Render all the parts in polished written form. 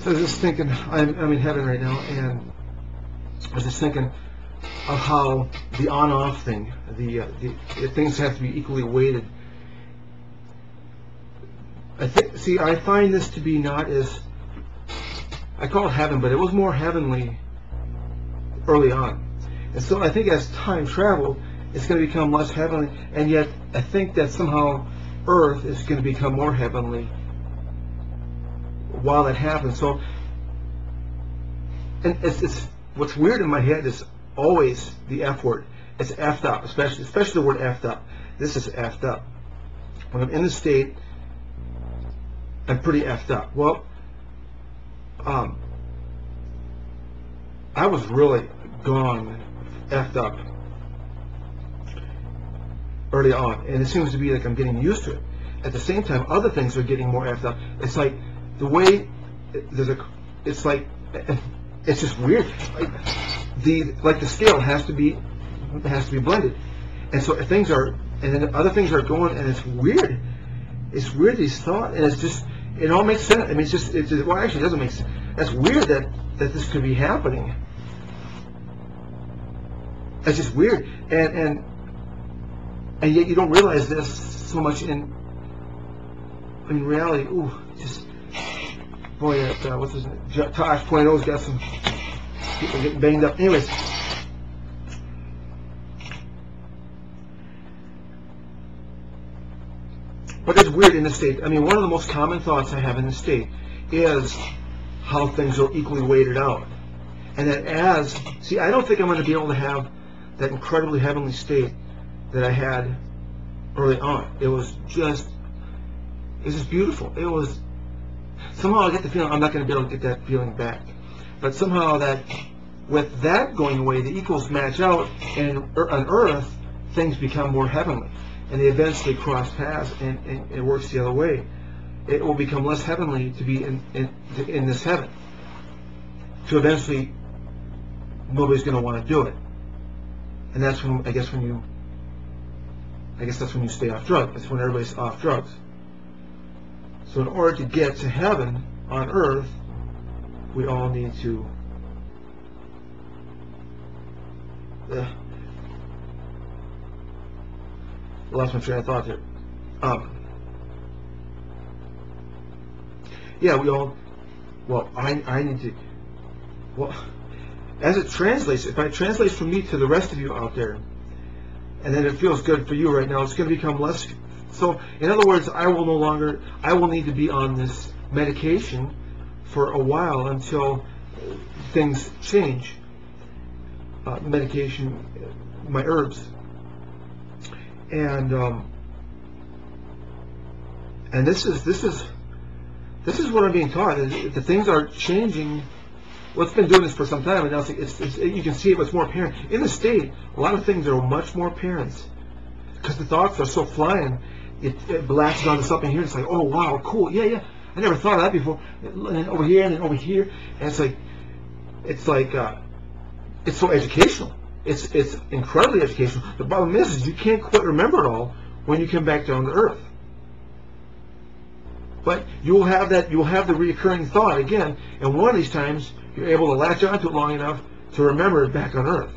So I was just thinking, I'm in heaven right now, and I was just thinking of how the on-off thing, the things have to be equally weighted. I find this to be not as, I call it heaven, but it was more heavenly early on. And so I think as time traveled, it's going to become less heavenly, and yet I think that somehow Earth is going to become more heavenly while that happens. So, and it's what's weird in my head is always the F word. It's effed up, especially the word effed up. This is effed up. When I'm in the state, I'm pretty effed up. Well, I was really gone, effed up early on, and it seems to be like I'm getting used to it. At the same time, other things are getting more effed up. It's like the way it's like, it's just weird. Like the scale has to be blended, and so things are, and then other things are going, and it's weird. It's weird, these thoughts, and it's just, it all makes sense. I mean, well, actually, it doesn't make sense. That's weird that this could be happening. It's just weird, and yet you don't realize this so much in reality. Ooh, just boy, that what's his name? Tosh .0's got some people getting banged up. Anyways, but it's weird in the state. I mean, one of the most common thoughts I have in the state is how things are equally weighted out, and that I don't think I'm going to be able to have that incredibly heavenly state that I had early on. It was just beautiful. It was, somehow I get the feeling I'm not going to be able to get that feeling back. But somehow that, with that going away, the equals match out, and on Earth, things become more heavenly. And they eventually cross paths, and it works the other way. It will become less heavenly to be in this heaven. To eventually, nobody's going to want to do it. And that's when, I guess that's when you stay off drugs. That's when everybody's off drugs. So in order to get to heaven on Earth, we all need to lost my train of thought there. Yeah, we all, well, I need to, well, as it translates, if it translates from me to the rest of you out there, and then it feels good for you right now, it's going to become less. So, in other words, I will need to be on this medication for a while until things change. Medication, my herbs, and this is what I'm being taught. The things are changing. Well, it's been doing this for some time, and now you can see it. What's more apparent in the state. A lot of things are much more apparent because the thoughts are so flying. It blasts onto something here. It's like, oh wow, cool, yeah. I never thought of that before. And then over here, and then over here, and it's so educational. It's incredibly educational. The problem is you can't quite remember it all when you come back down to Earth. But you'll have the reoccurring thought again, and one of these times you're able to latch onto it long enough to remember it back on Earth.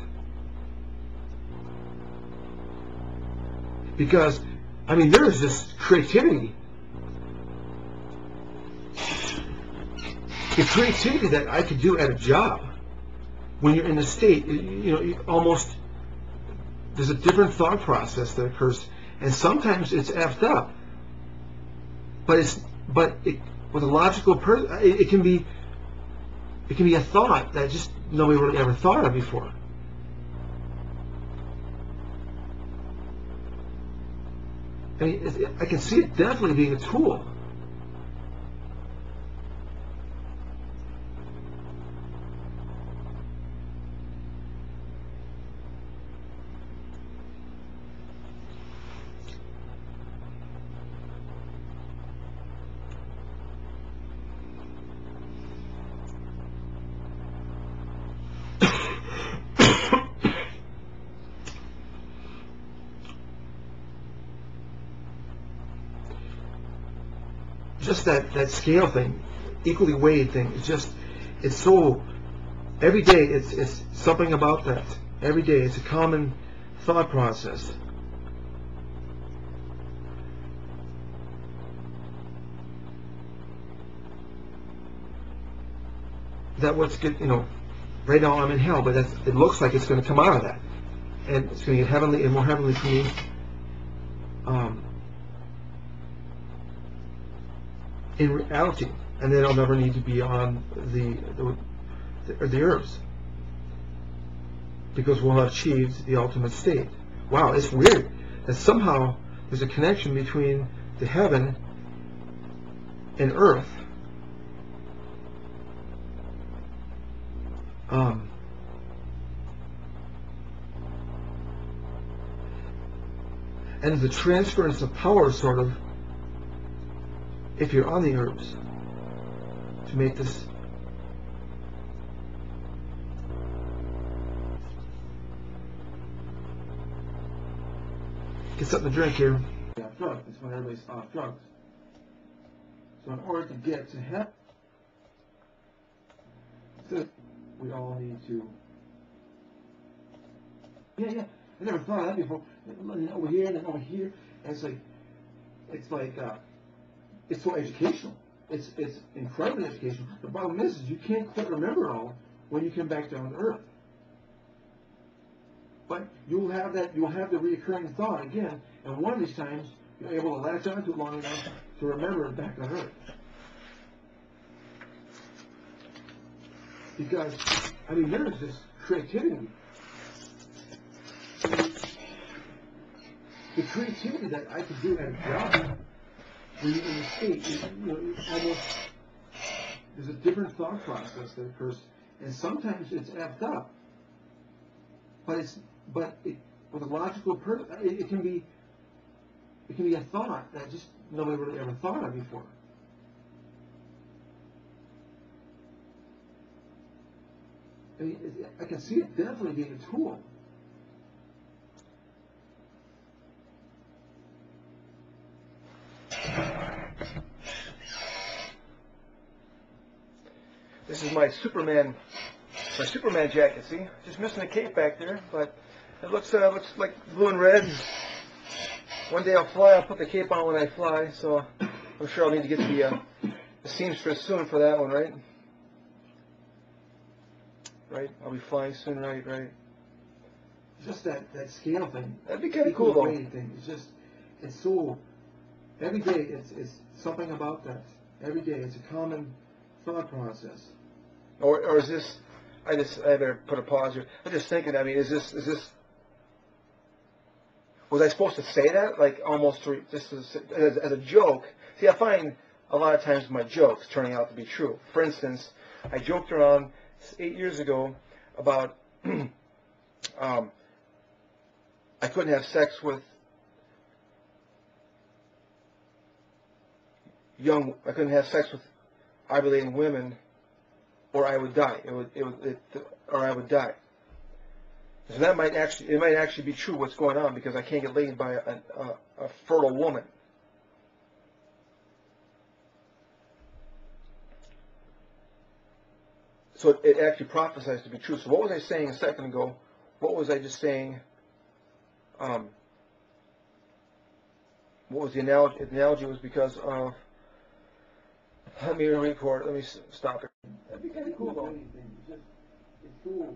Because, I mean, there is this creativity. The creativity that I could do at a job when you're in the state, almost, there's a different thought process that occurs, and sometimes it's effed up. But with a logical person, it can be a thought that just nobody really ever thought of before. I mean, I can see it definitely being a tool. Just that scale thing, equally weighted thing. It's so, every day it's something about that. Every day it's a common thought process. That what's good, right now I'm in hell, but it looks like it's going to come out of that. And it's going to get heavenly and more heavenly for me. In reality, and then I'll never need to be on the herbs, because we'll have achieved the ultimate state. Wow, it's weird that somehow there's a connection between the heaven and earth. And the transference of power, sort of, if you're on the herbs, to make this get something to drink here. Off drugs. That's when everybody's off drugs. So in order to get to heaven, we all need to. Yeah. I never thought of that before. Over here and then over here, and it's so educational. It's incredibly educational. The problem is you can't quite remember it all when you come back down to earth. But you'll have the reoccurring thought again, and one of these times you're able to latch onto it long enough to remember it back on earth. Because, there's this creativity. The creativity that I could do at a job, when you're in the state, almost, there's a different thought process that occurs, and sometimes it's amped up. But with a logical purpose, it can be a thought that just nobody really ever thought of before. I can see it definitely being a tool. This is my Superman jacket. See, just missing a cape back there, but it looks like blue and red. One day I'll fly. I'll put the cape on when I fly. So I'm sure I'll need to get the seamstress soon for that one, right? Right. I'll be flying soon, right. Just that scale thing. That'd be kind of cool, though. Thing. It's so. Every day it's something about that. Every day it's a common thought process. Or is this? I better put a pause here. I'm just thinking. Is this? Was I supposed to say that, like almost just as a joke? See, I find a lot of times my jokes turning out to be true. For instance, I joked around 8 years ago about I couldn't have sex with ovulating women, or I would die. Or I would die. So that might actually be true. What's going on, because I can't get laid by a fertile woman. So it actually prophesies to be true. So what was I saying a second ago? What was I just saying? What was the analogy? The analogy was because of. Let me record. Let me stop it. That'd be kind of cool, though. It's cool.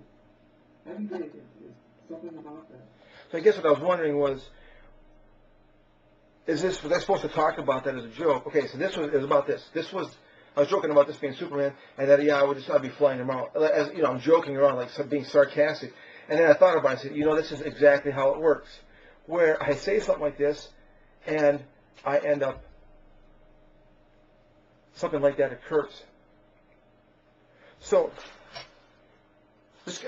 Every day it's something about that. So I guess what I was wondering was, was I supposed to talk about that as a joke? Okay, so it was about this. I was joking about this being Superman, and that I'd be flying him out. As I'm joking around, like being sarcastic. And then I thought about it. I said, this is exactly how it works. Where I say something like this, and I end up, something like that occurs. So,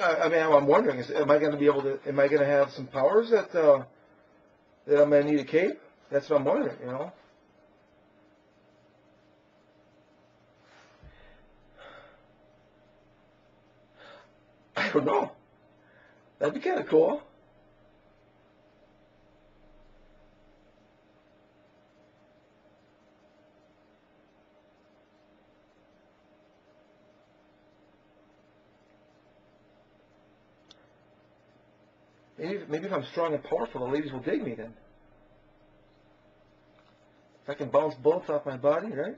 I'm wondering, am I going to have some powers that I'm going to need a cape? That's what I'm wondering, I don't know. That'd be kind of cool. Maybe if I'm strong and powerful, the ladies will dig me then. If I can bounce bullets off my body, right?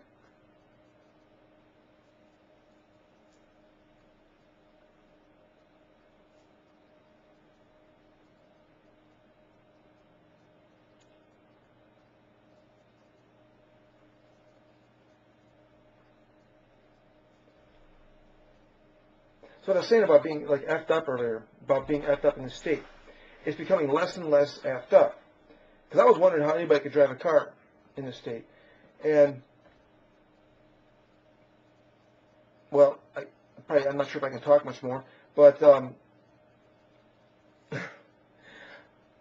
So what I was saying about being like effed up earlier, about being effed up in the state, it's becoming less and less effed up. Because I was wondering how anybody could drive a car in this state. And, well, I'm not sure if I can talk much more, but, I'm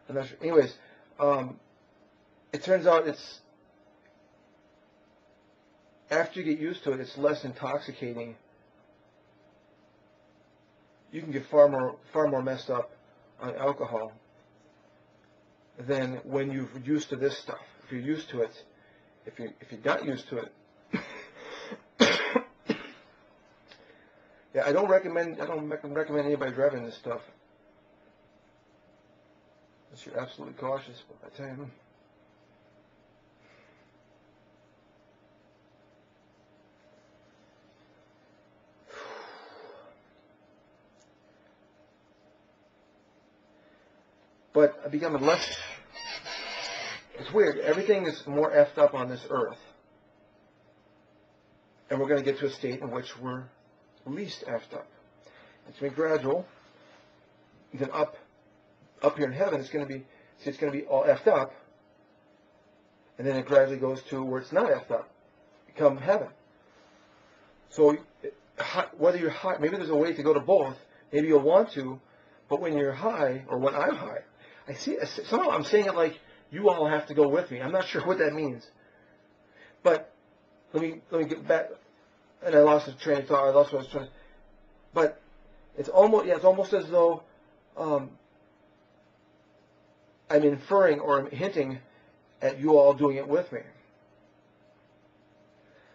not sure. Anyways, it turns out after you get used to it, it's less intoxicating. You can get far more messed up on alcohol than when you're used to this stuff. If you're used to it, if you're not used to it, yeah, I don't recommend anybody driving this stuff unless you're absolutely cautious. But I tell you. But I'm becoming less. It's weird. Everything is more effed up on this earth. And we're going to get to a state in which we're least effed up. It's going to be gradual. Then up here in heaven, it's going to be all effed up. And then it gradually goes to where it's not effed up. Become heaven. So whether you're high, maybe there's a way to go to both. Maybe you'll want to. But when you're high, or when I'm high, somehow I'm saying it like you all have to go with me. I'm not sure what that means. But let me get back. And I lost the train of thought. I lost what I was trying. But it's almost as though I'm inferring or I'm hinting at you all doing it with me.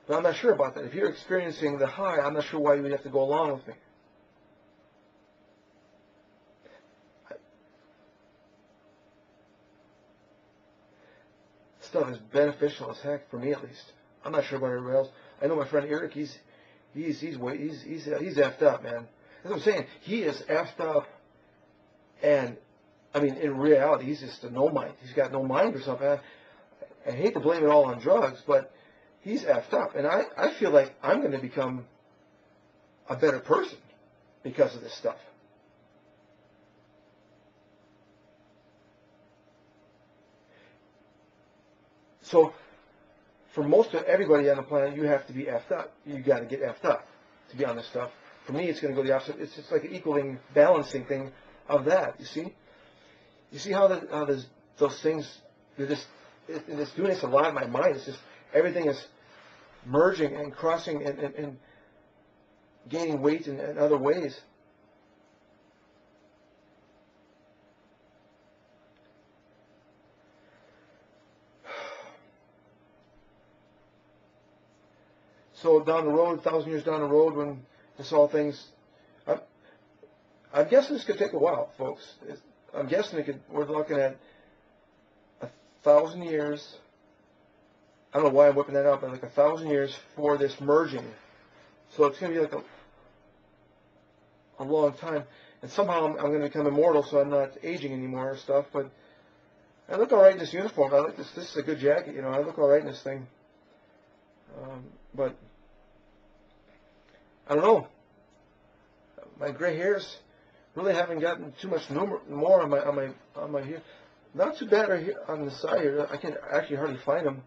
But I'm not sure about that. If you're experiencing the high, I'm not sure why you would have to go along with me. Stuff is beneficial as heck for me, at least. I'm not sure about everybody else. I know my friend Eric. He's effed up, man. That's what I'm saying. He is effed up, and in reality, he's just a no mind. He's got no mind or something. I hate to blame it all on drugs, but he's effed up, and I feel like I'm going to become a better person because of this stuff. So, for most of everybody on the planet, you have to be effed up. You got to get effed up to be on this stuff. For me, it's going to go the opposite. It's just like an equaling, balancing thing of that. You see? You see how those things, it's doing this a lot in my mind. It's just everything is merging and crossing and gaining weight in other ways. So down the road, 1,000 years down the road, when this all things, I'm guessing this could take a while, folks. I'm guessing we're looking at 1,000 years. I don't know why I'm whipping that out, but like 1,000 years for this merging. So it's going to be like a long time. And somehow I'm going to become immortal, so I'm not aging anymore or stuff. But I look all right in this uniform. I like this. This is a good jacket, you know. I look all right in this thing. But I don't know. My gray hairs really haven't gotten too much more on my hair. Not too bad right here on the side here. I can actually hardly find them.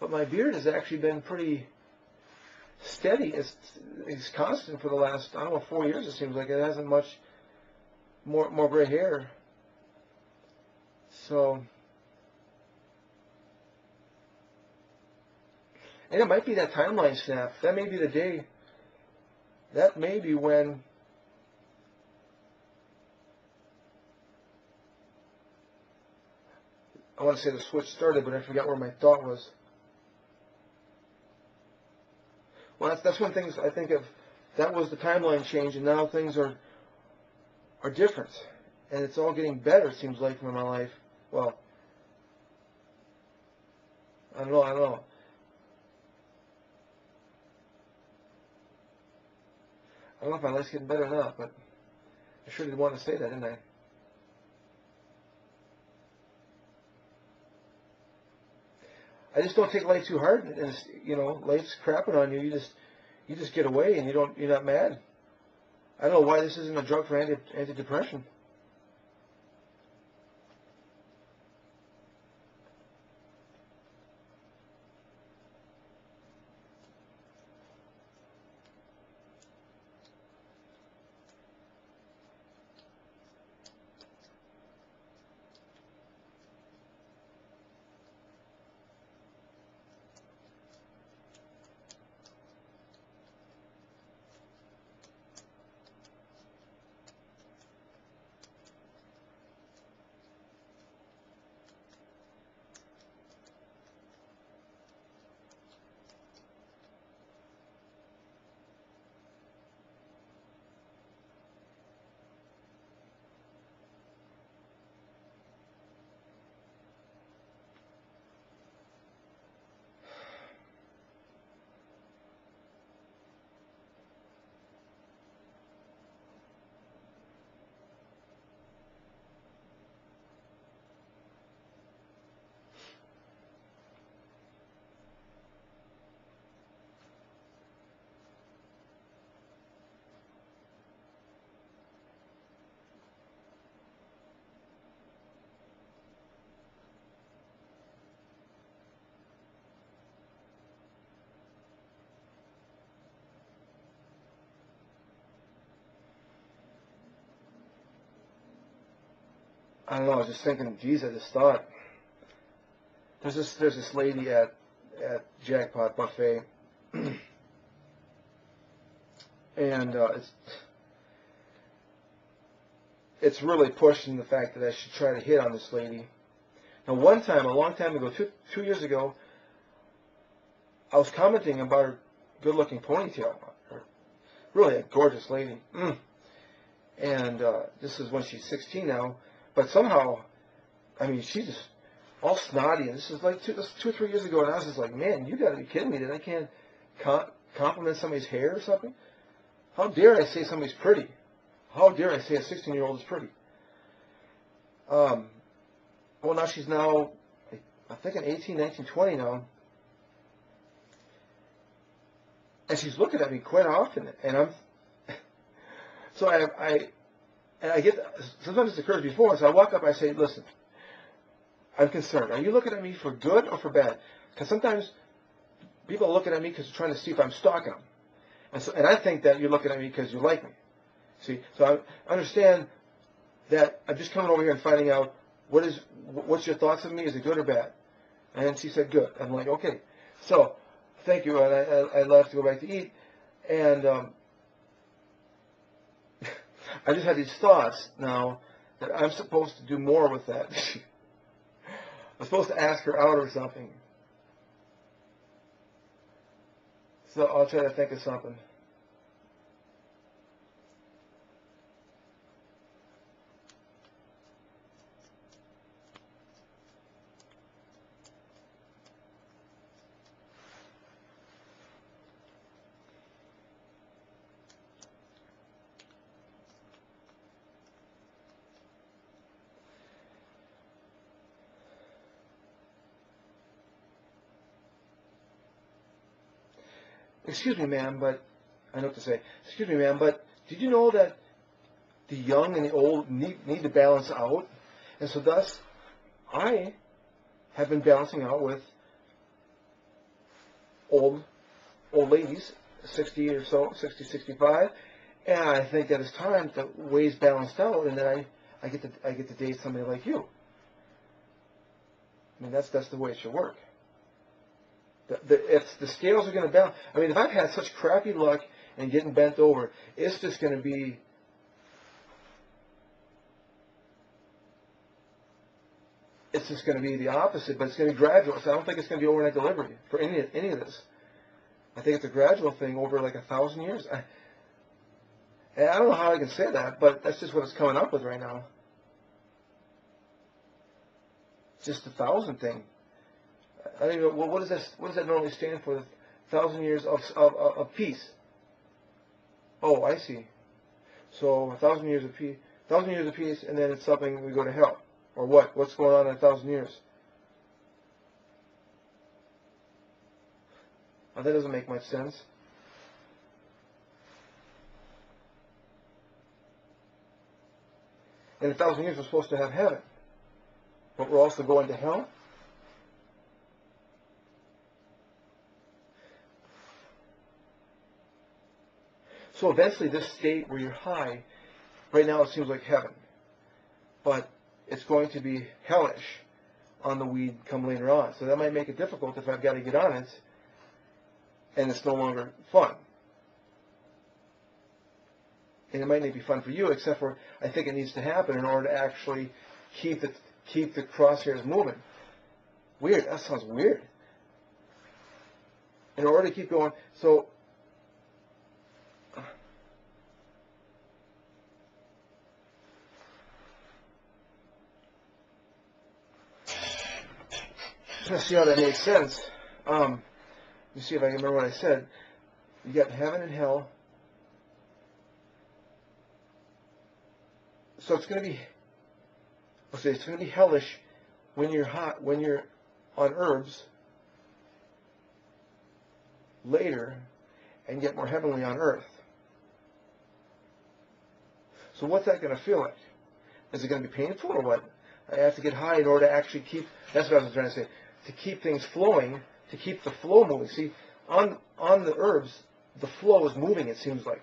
But my beard has actually been pretty steady. It's constant for the last, 4 years. It seems like it hasn't much more gray hair. So. And it might be that timeline snap. That may be the day. That may be when I want to say the switch started, but I forgot where my thought was. Well, that's when things, I think of, that was the timeline change, and now things are different. and it's all getting better, it seems like, in my life. Well, I don't know. I don't know if my life's getting better or not, but I sure did want to say that, didn't I? I just don't take life too hard, and life's crapping on you. You just get away, and you're not mad. I don't know why this isn't a drug for antidepressant. I don't know. I was just thinking, geez, I just thought there's this lady at Jackpot Buffet, and it's really pushing the fact that I should try to hit on this lady. Now, one time, a long time ago, 2 years ago, I was commenting about her good-looking ponytail. Really a gorgeous lady. And this is when she's 16 now. But somehow, I mean, she's just all snotty. And this is like 2 or 3 years ago. And I was just like, man, you got to be kidding me that I can't compliment somebody's hair or something? How dare I say somebody's pretty? How dare I say a 16-year-old is pretty? Well, now she's now, I think, 18, 19, 20 now. And she's looking at me quite often. And I'm, so I get, sometimes this occurs before, so I walk up, I say, listen, I'm concerned. Are you looking at me for good or for bad? Because sometimes people are looking at me because they're trying to see if I'm stalking them. And I think that you're looking at me because you like me. See, so I understand that I'm just coming over here and finding out what's your thoughts of me? Is it good or bad? And she said, good. I'm like, okay. So, thank you. And I left to go back to eat. And I just had these thoughts now that I'm supposed to do more with that. I'm supposed to ask her out or something. So I'll try to think of something. Excuse me, ma'am, but I know what to say. Excuse me, ma'am, but did you know that the young and the old need to balance out? And so thus, I have been balancing out with old ladies, 60 or so, 60, 65, and I think that it's time the ways balanced out, and that I get to date somebody like you. I mean, that's the way it should work. If the scales are going to balance, I mean, if I've had such crappy luck and getting bent over, it's just going to be, the opposite, but it's going to be gradual. So I don't think it's going to be overnight delivery for any of this. I think it's a gradual thing over like 1,000 years. And I don't know how I can say that, but that's just what it's coming up with right now. just the 1,000 thing. I don't even know, what does that normally stand for? 1,000 years of peace. Oh, I see. So 1,000 years of peace, 1,000 years of peace, and then it's something we go to hell, or what? What's going on in 1,000 years? Oh, that doesn't make much sense. In 1,000 years, we're supposed to have heaven, but we're also going to hell. So eventually this state where you're high, right now it seems like heaven, but it's going to be hellish on the weed come later on. So that might make it difficult if I've got to get on it and it's no longer fun. And it might not be fun for you, except for I think it needs to happen in order to actually keep the crosshairs moving. Weird. That sounds weird. In order to keep going, so trying to see how that makes sense. Let me see if I can remember what I said. You got heaven and hell. So it's going to be, let's say it's going to be hellish when you're hot, when you're on herbs later, and get more heavenly on earth. So what's that going to feel like? Is it going to be painful or what? I have to get high in order to actually keep, that's what I was trying to say, to keep things flowing, to keep the flow moving. See, on the herbs, the flow is moving, it seems like.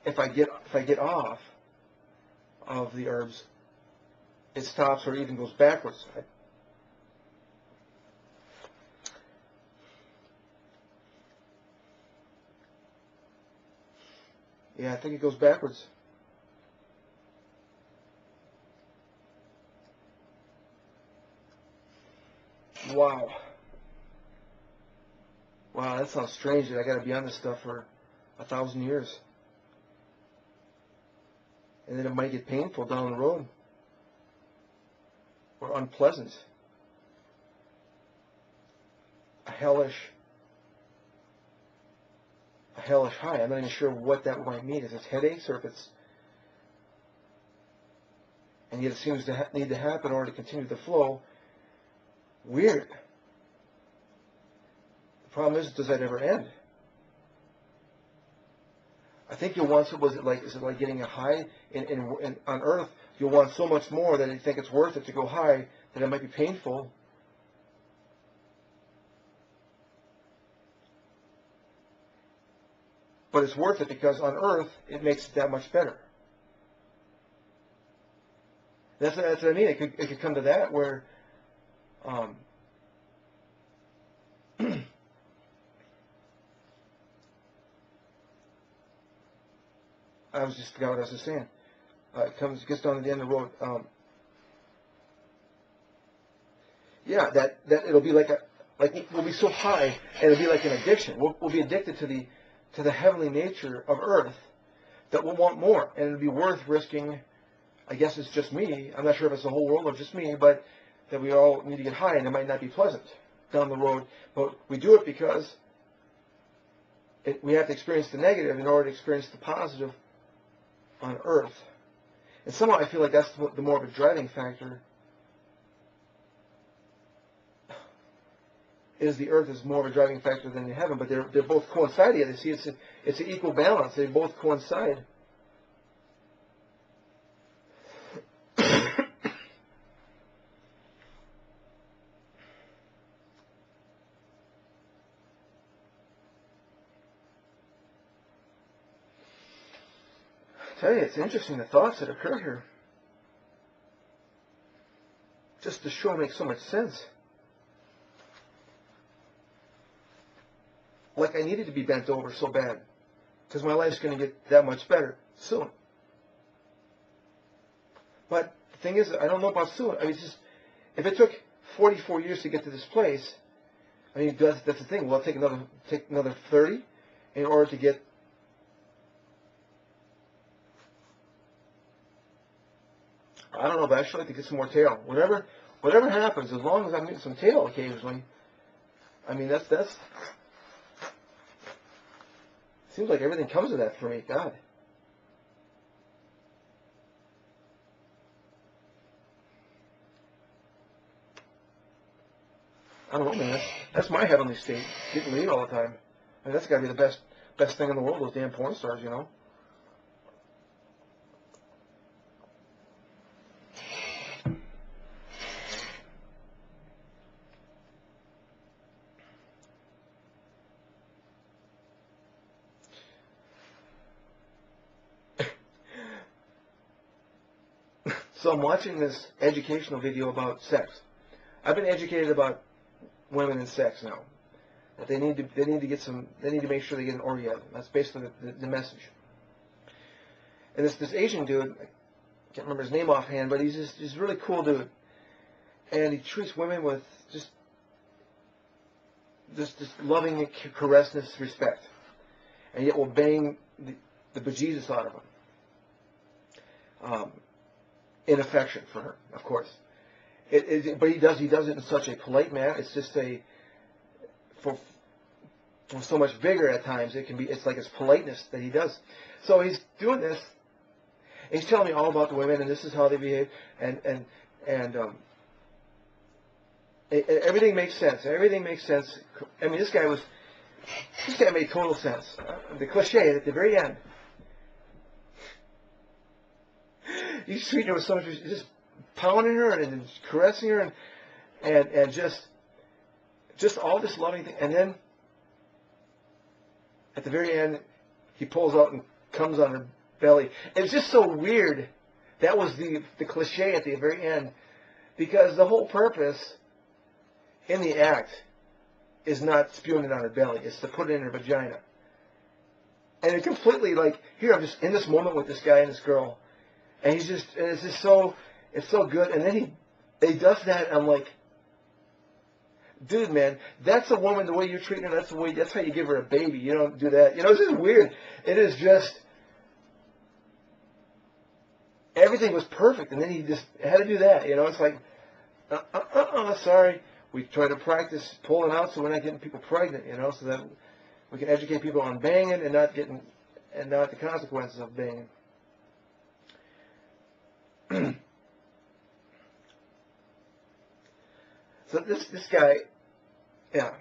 If I get off of the herbs, it stops or even goes backwards. Yeah, I think it goes backwards. Wow. Wow, that sounds strange that I got to be on this stuff for 1,000 years. And then it might get painful down the road. Or unpleasant. A hellish high. I'm not even sure what that might mean. If it's headaches or if it's... And yet it seems to need to happen in order to continue the flow. Weird. The problem is that ever end? I think you'll want, is it like getting a high on earth? You'll want so much more that you think it's worth it to go high, that it might be painful. But it's worth it because on earth, it makes it that much better. That's what I mean. It could come to that where I was just forgot what I was just saying. It gets down to the end of the road. Yeah, that it'll be like we'll be so high, and it'll be like an addiction. We'll be addicted to the heavenly nature of earth that we'll want more, and it'll be worth risking. I guess it's just me. I'm not sure if it's the whole world or just me, but that we all need to get high, and it might not be pleasant down the road. But we do it because we have to experience the negative in order to experience the positive on earth. And somehow I feel like that's the more of a driving factor, is the earth is more of a driving factor than the heaven, but they're both coincide together. See, it's an equal balance. They both coincide. I tell you, it's interesting the thoughts that occur here. Just the show makes so much sense. Like I needed to be bent over so bad, because my life's going to get that much better soon. But the thing is, I don't know about soon. I mean, if it took 44 years to get to this place, I mean, that's the thing. Will it take another 30 in order to get I don't know, but I should like to get some more tail. Whatever happens, as long as I'm getting some tail occasionally, I mean, that's seems like everything comes with that for me. God. I don't know, man. That's my heavenly state, getting laid all the time. I mean, that's got to be the best thing in the world, those damn porn stars, you know? So I'm watching this educational video about sex. I've been educated about women and sex now. That they need to make sure they get an orgasm. That's basically the message. And this Asian dude, I can't remember his name offhand, but he's a really cool dude. And he treats women with just loving, caressness, respect. And yet will bang the bejesus out of him. In affection for her, of course. But he does it in such a polite manner. It's just for so much vigor at times. It's like his politeness that he does. So he's doing this. And he's telling me all about the women, and this is how they behave, and everything makes sense. Everything makes sense. I mean, this guy made total sense. The cliche at the very end. He's treating her with so much, just pounding her and caressing her and just all this loving thing. And then at the very end, he pulls out and comes on her belly. It's just so weird. That was the cliche at the very end, because the whole purpose in the act is not spewing it on her belly. It's to put it in her vagina. And it completely, like, here I'm just in this moment with this guy and this girl. And it's so good. And then he does that. And I'm like, dude, man, that's a woman, the way you're treating her, that's how you give her a baby. You don't do that. You know, it's just weird. It is just, everything was perfect. And then he just had to do that. You know, it's like, sorry. We try to practice pulling out so we're not getting people pregnant, you know, so that we can educate people on banging and not the consequences of banging. So this guy, yeah.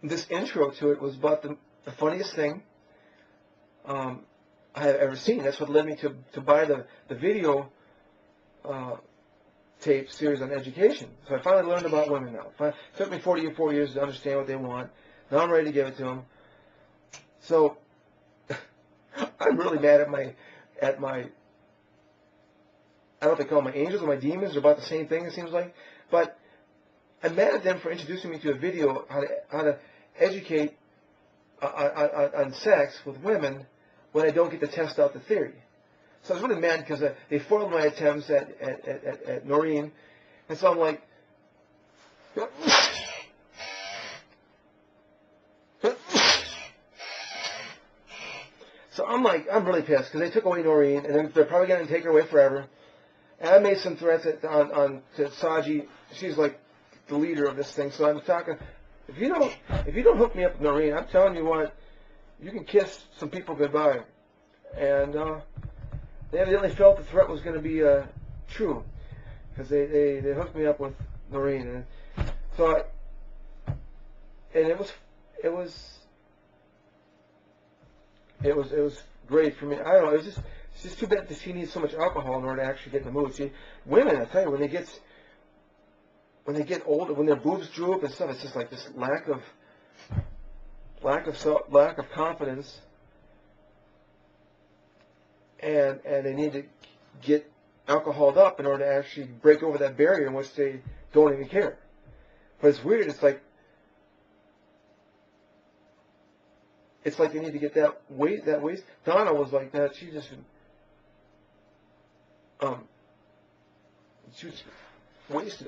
This intro to it was about the funniest thing I have ever seen. That's what led me to buy the video tape series on education. So I finally learned about women now. It took me 44 years to understand what they want. Now I'm ready to give it to them. So I'm really mad at my I don't know if they call them my angels or my demons. They're about the same thing, it seems like. But I'm mad at them for introducing me to a video how to educate on sex with women when I don't get to test out the theory. So I was really mad because they foiled my attempts at Noreen. And so I'm like, so I'm really pissed because they took away Noreen, and then they're probably going to take her away forever. And I made some threats to Saji. She's like the leader of this thing. So I'm talking. If you don't hook me up with Noreen, I'm telling you what, you can kiss some people goodbye. And they evidently felt the threat was going to be true, because they hooked me up with Noreen, and so it was great for me. I don't know. It's just too bad that she needs so much alcohol in order to actually get in the mood. See, women, I tell you, when they get older, when their boobs droop and stuff, it's just like this lack of confidence, and they need to get alcoholed up in order to actually break over that barrier in which they don't even care. But it's weird. It's like they need to get that waist. Donna was like that. She was wasted.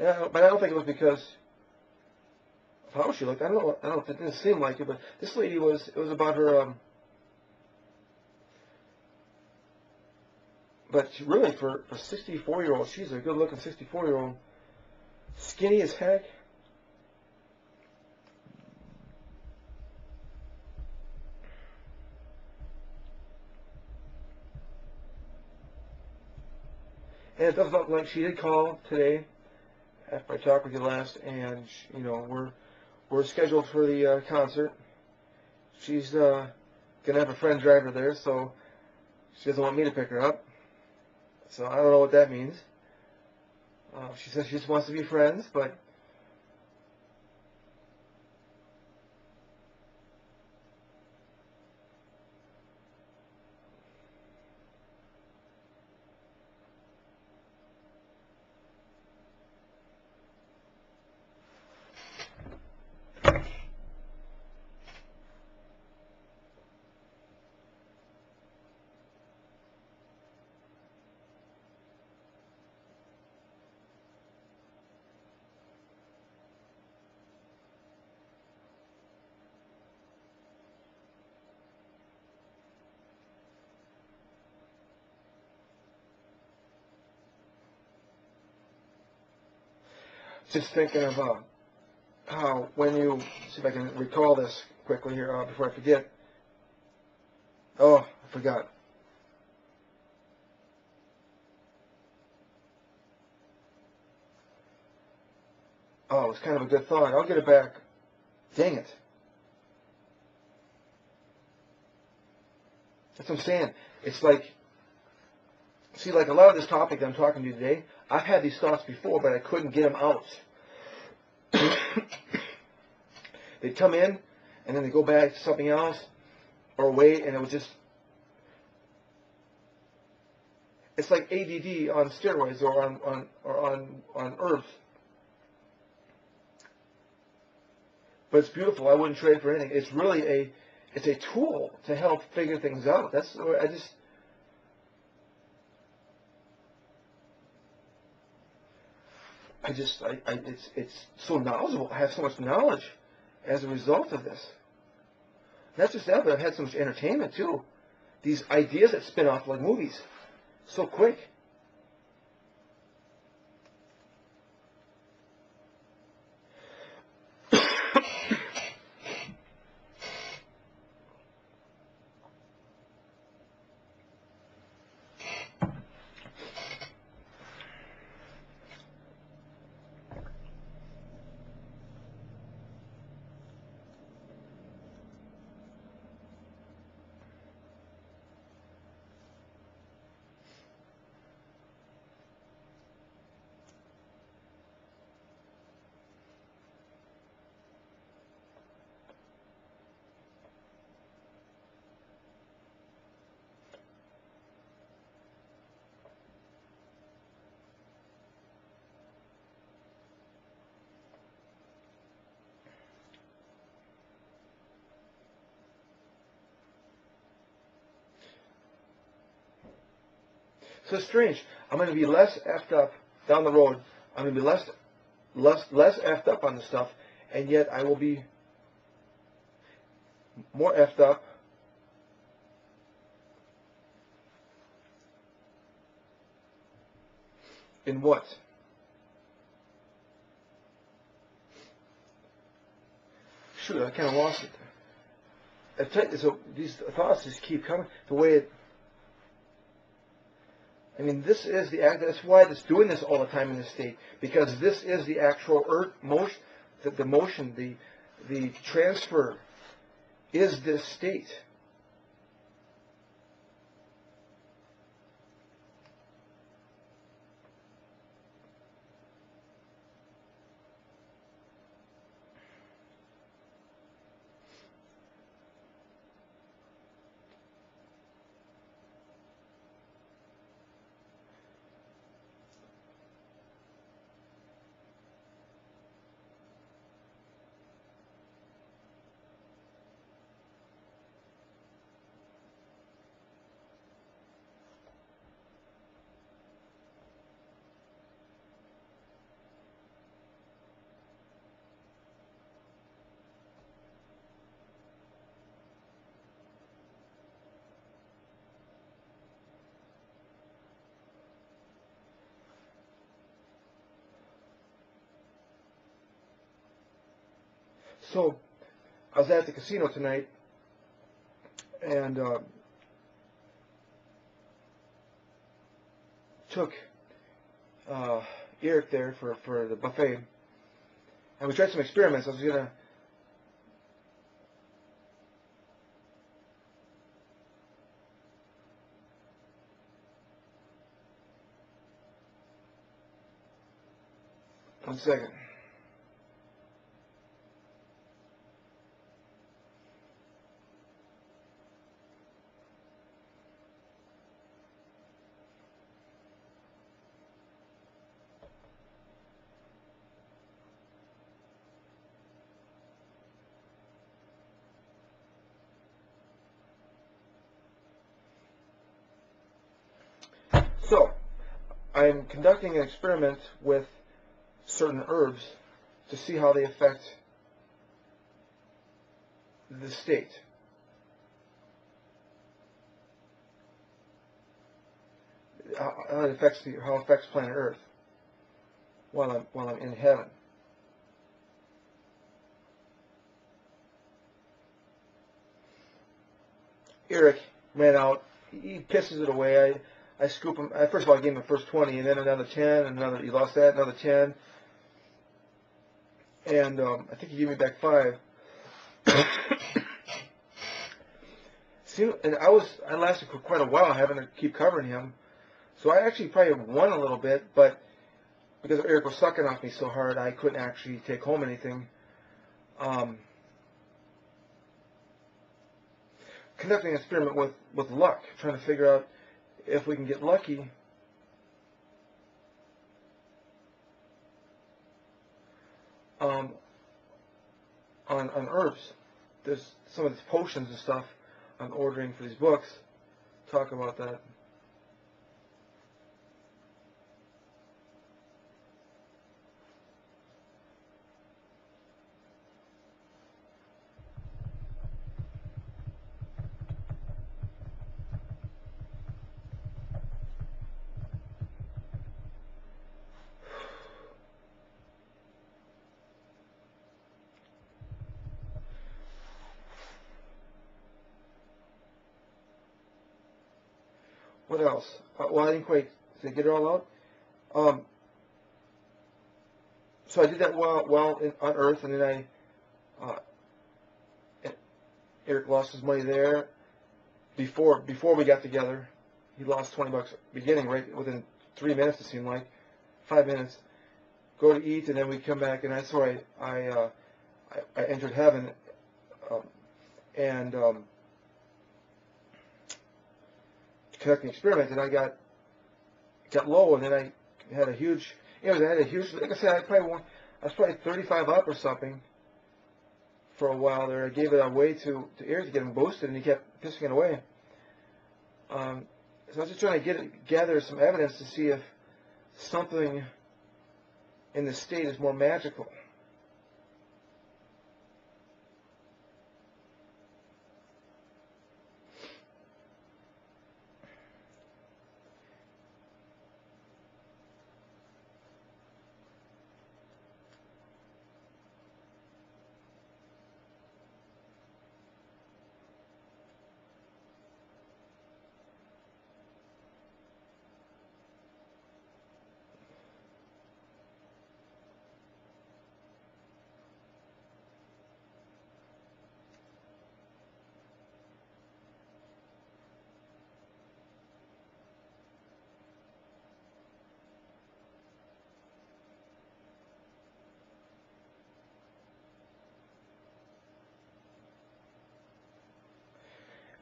But I don't think it was because of how she looked. I don't know. It didn't seem like it, but this lady it was about her. But really, for a 64-year-old, she's a good-looking 64-year-old. Skinny as heck. And it does look like she did call today after I talked with you last, and you know we're scheduled for the concert. She's gonna have a friend drive her there, so she doesn't want me to pick her up. So I don't know what that means. She says she just wants to be friends, but just thinking about how when you see if I can recall this quickly here before I forget. Oh, I forgot. Oh, it was kind of a good thought. I'll get it back. Dang it. That's what I'm saying. It's like, see, like a lot of this topic that I'm talking to you today, I've had these thoughts before, but I couldn't get them out. They'd come in, and then they go back to something else, or wait, and it was just, it's like ADD on steroids or on Earth. But it's beautiful. I wouldn't trade it for anything. It's really it's a tool to help figure things out. That's where it's so knowledgeable. I have so much knowledge as a result of this. Not just that, but I've had so much entertainment too. These ideas that spin off like movies, so quick. So it's strange. I'm going to be less effed up down the road. I'm going to be less effed up on this stuff, and yet I will be more effed up in what? Shoot, I kind of lost it. I tell you, so these thoughts just keep coming. The way it. I mean, this is the act. That's why it's doing this all the time in this state, because this is the actual earth motion, the motion, the transfer is this state. So I was at the casino tonight, and took Eric there for the buffet, and we tried some experiments. I was gonna one second. So, I'm conducting an experiment with certain herbs to see how they affect the state. How it affects planet Earth while I'm in heaven. Eric ran out. He pisses it away. I scoop him. First of all, I gave him the first 20, and then another 10, and another. He lost that, another 10, and I think he gave me back 5. See, and I lasted for quite a while having to keep covering him, so I actually probably won a little bit, but because Eric was sucking off me so hard, I couldn't actually take home anything. Conducting an experiment with luck, trying to figure out if we can get lucky on herbs. There's some of these potions and stuff I'm ordering for these books. Talk about that. What else? Well, I didn't quite get it all out. So I did that on Earth, and then Eric lost his money there. Before we got together, he lost $20 beginning right within 3 minutes. It seemed like 5 minutes. Go to eat, and then we come back, and that's where I entered heaven, and conduct the experiment, and I got low, and then I had a huge, like I said, I was probably 35 up or something for a while there. I gave it away to Eric to get him boosted, and he kept pissing it away. So I was just trying to gather some evidence to see if something in the state is more magical.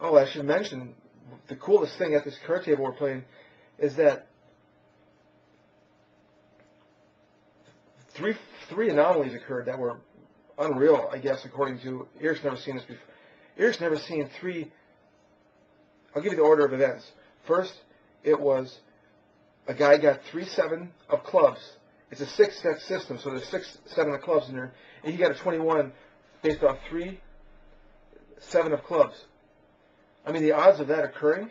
Oh, I should mention, the coolest thing at this card table we're playing is that three anomalies occurred that were unreal, I guess, according to Eric's never seen this before. Eric's never seen 3. I'll give you the order of events. First, it was a guy got 3 7 of clubs. It's a 6-set system, so there's 6 7 of clubs in there, and he got a 21 based off 3 7 of clubs. I mean, the odds of that occurring,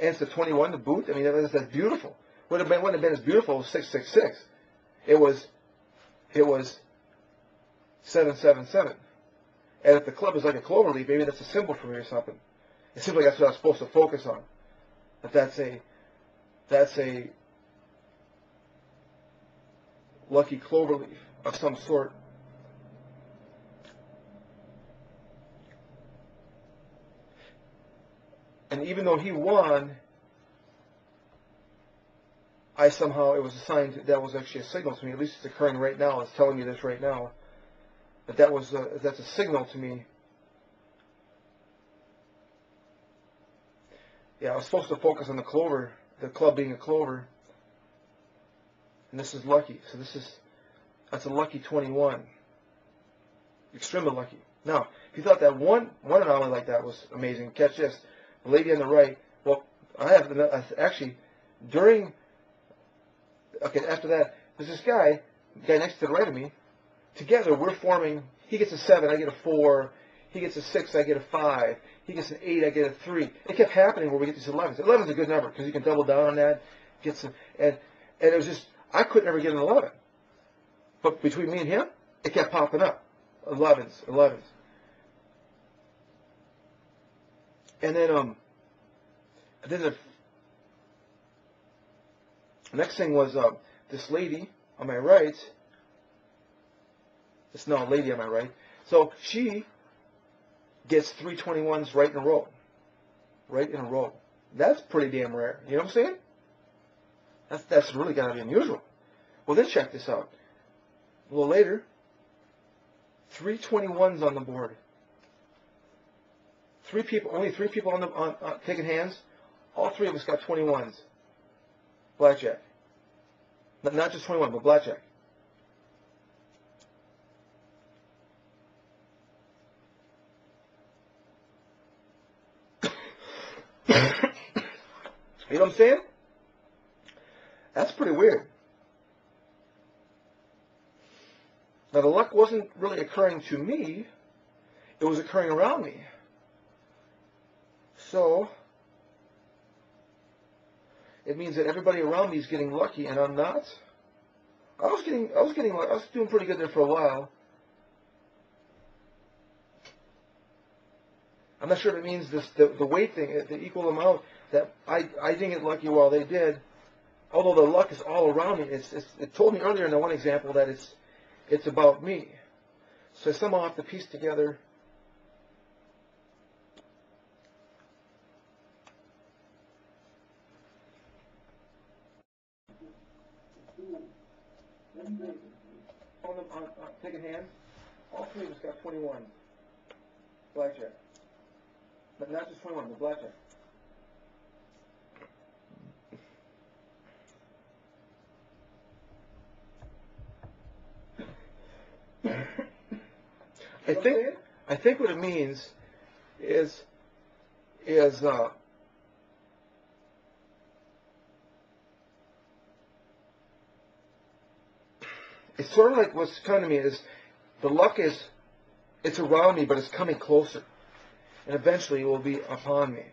and it's the 21 to boot. I mean, that's beautiful. Wouldn't have been as beautiful as 666. It was 777. And if the club is like a clover leaf, maybe that's a symbol for me or something. It seems like that's what I'm supposed to focus on. That's a lucky clover leaf of some sort. And even though he won, it was a sign that was actually a signal to me. At least it's occurring right now. It's telling me this right now. But that's a signal to me. Yeah, I was supposed to focus on the clover, the club being a clover. And this is lucky. So that's a lucky 21. Extremely lucky. Now, if you thought that one anomaly like that was amazing, catch this. The lady on the right, well, after that, there's this guy next to the right of me. Together, we're forming, he gets a 7, I get a 4. He gets a 6, I get a 5. He gets an 8, I get a 3. It kept happening where we get these 11s. 11 is a good number because you can double down on that. And it was just, I could never get an 11. But between me and him, it kept popping up. 11s. And then the next thing was this lady on my right. Lady on my right. So she gets 3 21s right in a row. Right in a row. That's pretty damn rare. You know what I'm saying? That's really got to be unusual. Well, then check this out. A little later, 3 21s on the board. Only three people on taking hands. All 3 of us got 21s. Blackjack. Not just 21, but blackjack. You know what I'm saying? That's pretty weird. Now, the luck wasn't really occurring to me. It was occurring around me. So, it means that everybody around me is getting lucky and I'm not. I was doing pretty good there for a while. I'm not sure if it means the weight thing, the equal amount, that I didn't get lucky while they did. Although the luck is all around me. It told me earlier in the one example that it's about me. So I somehow have to piece together taking hands. All 3 of us got 21 blackjack. But not just 21, but blackjack. I think what it means is it's sort of like what's coming to me is the luck it's around me, but it's coming closer, and eventually it will be upon me.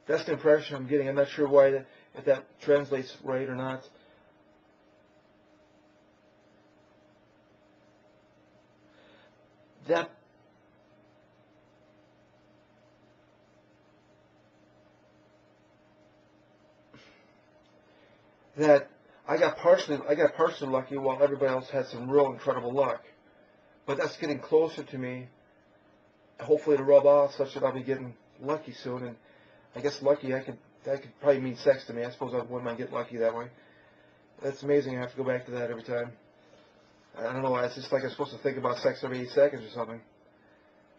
That's the impression I'm getting. I'm not sure if that translates right or not. That I got partially lucky while everybody else had some real incredible luck. But that's getting closer to me, hopefully to rub off such that I'll be getting lucky soon. And I guess lucky, that could probably mean sex to me. I suppose I wouldn't mind getting lucky that way. That's amazing. I have to go back to that every time. I don't know why. It's just like I'm supposed to think about sex every 8 seconds or something.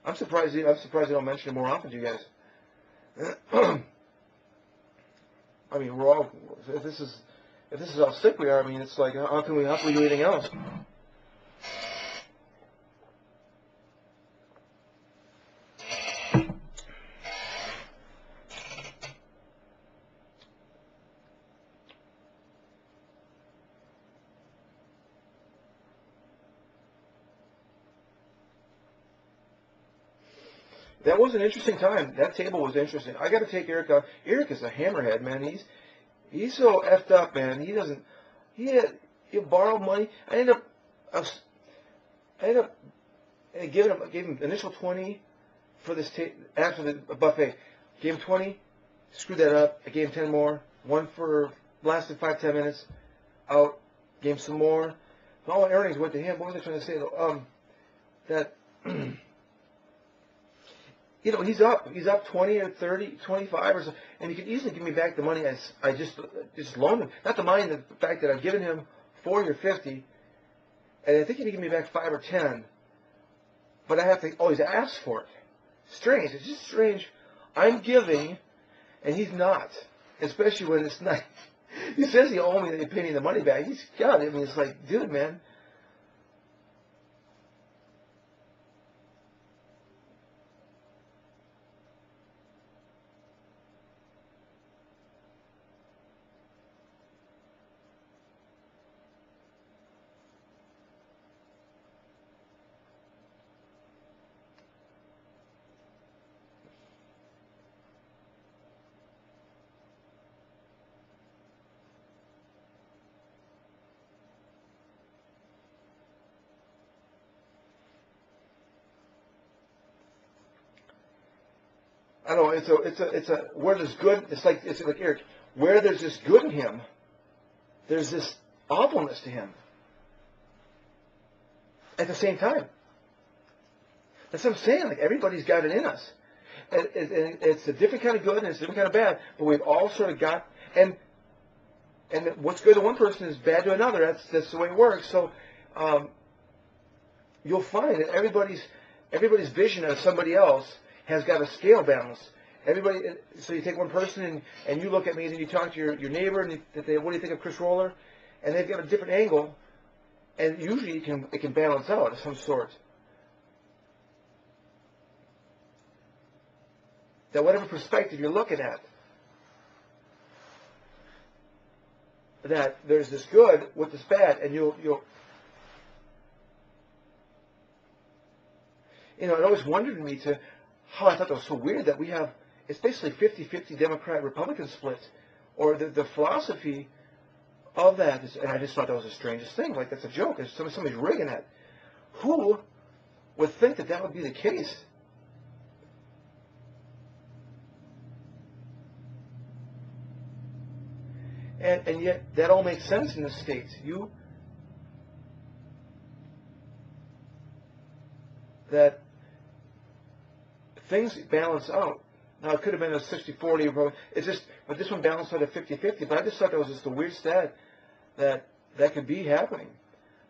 I'm surprised you don't mention it more often to you guys. I mean, we're all, if this is how sick we are, I mean, it's like, how can we do anything else? That was an interesting time. That table was interesting. I got to take Eric out. Eric is a hammerhead, man. He's so effed up, man. He'll borrow money. I ended up gave him initial 20 for this after the buffet. Gave him 20, screwed that up. I gave him 10 more. One for lasted 5-10 minutes. Out. Gave him some more. And all my earnings went to him. What was I trying to say though? That he's up 20 or 30, 25 or so, and he could easily give me back the money I just loaned him. Not to mind the fact that I've given him 40 or 50, and I think he'd give me back 5 or 10. But I have to always ask for it. Strange. It's just strange. I'm giving, and he's not. Especially when it's not. He says he owes me and he paid me the money back. He's got it. I mean, it's like, dude, man. I don't know. It's a where there's good. It's like Eric. Where there's this good in him, there's this awfulness to him. At the same time. That's what I'm saying. Like everybody's got it in us. And it's a different kind of good and it's a different kind of bad. But we've all sort of got and what's good to one person is bad to another. That's the way it works. So you'll find that everybody's vision of somebody else has got a scale balance. Everybody, so you take one person and you look at me and you talk to your neighbor and what do you think of Chris Roller? And they've got a different angle, and usually it can balance out of some sort. That whatever perspective you're looking at, that there's this good with this bad, and you'll it always wondered to me how I thought that was so weird that we have, it's basically 50-50 Democrat-Republican split, or the philosophy of that is, and I just thought that was the strangest thing. Like, that's a joke. Somebody's rigging that. Who would think that would be the case? And yet, that all makes sense in the States. That things balance out. Now, it could have been a 60-40. It's just, but this one balanced out at 50-50. But I just thought that was just a weird stat that could be happening.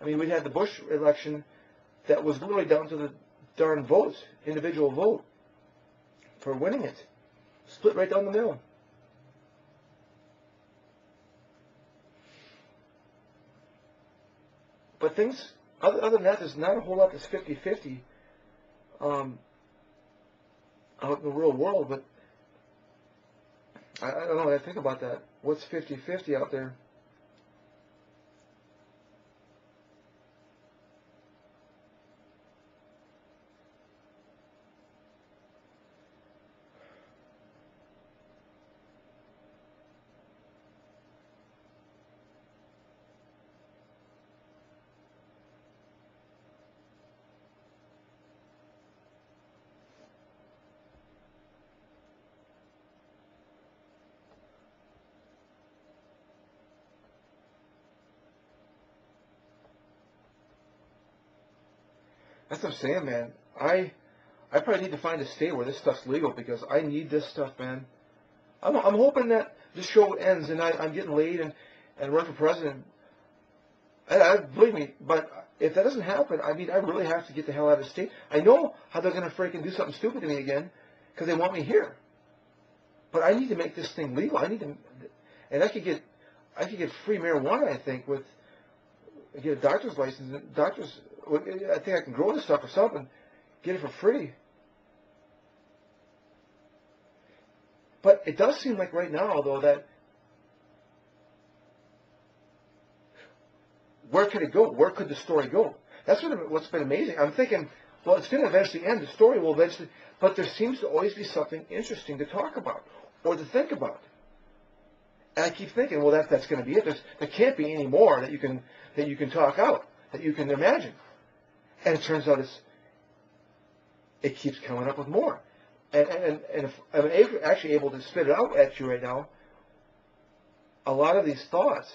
I mean, we had the Bush election that was literally down to the darn votes, individual vote, for winning it. Split right down the middle. But things, other than that, there's not a whole lot that's 50-50 out in the real world, but I don't know what I think about that. What's 50-50 out there? That's what I'm saying, man. I probably need to find a state where this stuff's legal because I need this stuff, man. I'm hoping that this show ends and I'm getting laid and run for president. Believe me, but if that doesn't happen, I mean, I really have to get the hell out of the state. I know how they're going to freaking do something stupid to me again because they want me here. But I need to make this thing legal. I need to, and I could get free marijuana, I think, get a doctor's license. I think I can grow this stuff or something, get it for free. But it does seem like right now, though, that where could it go? Where could the story go? That's what's been amazing. I'm thinking, well, it's going to eventually end. The story will eventually, but there seems to always be something interesting to talk about or to think about. And I keep thinking, well, that's going to be it. There can't be any more that you can talk out, that you can imagine. And it turns out it keeps coming up with more. And if I'm actually able to spit it out at you right now, a lot of these thoughts.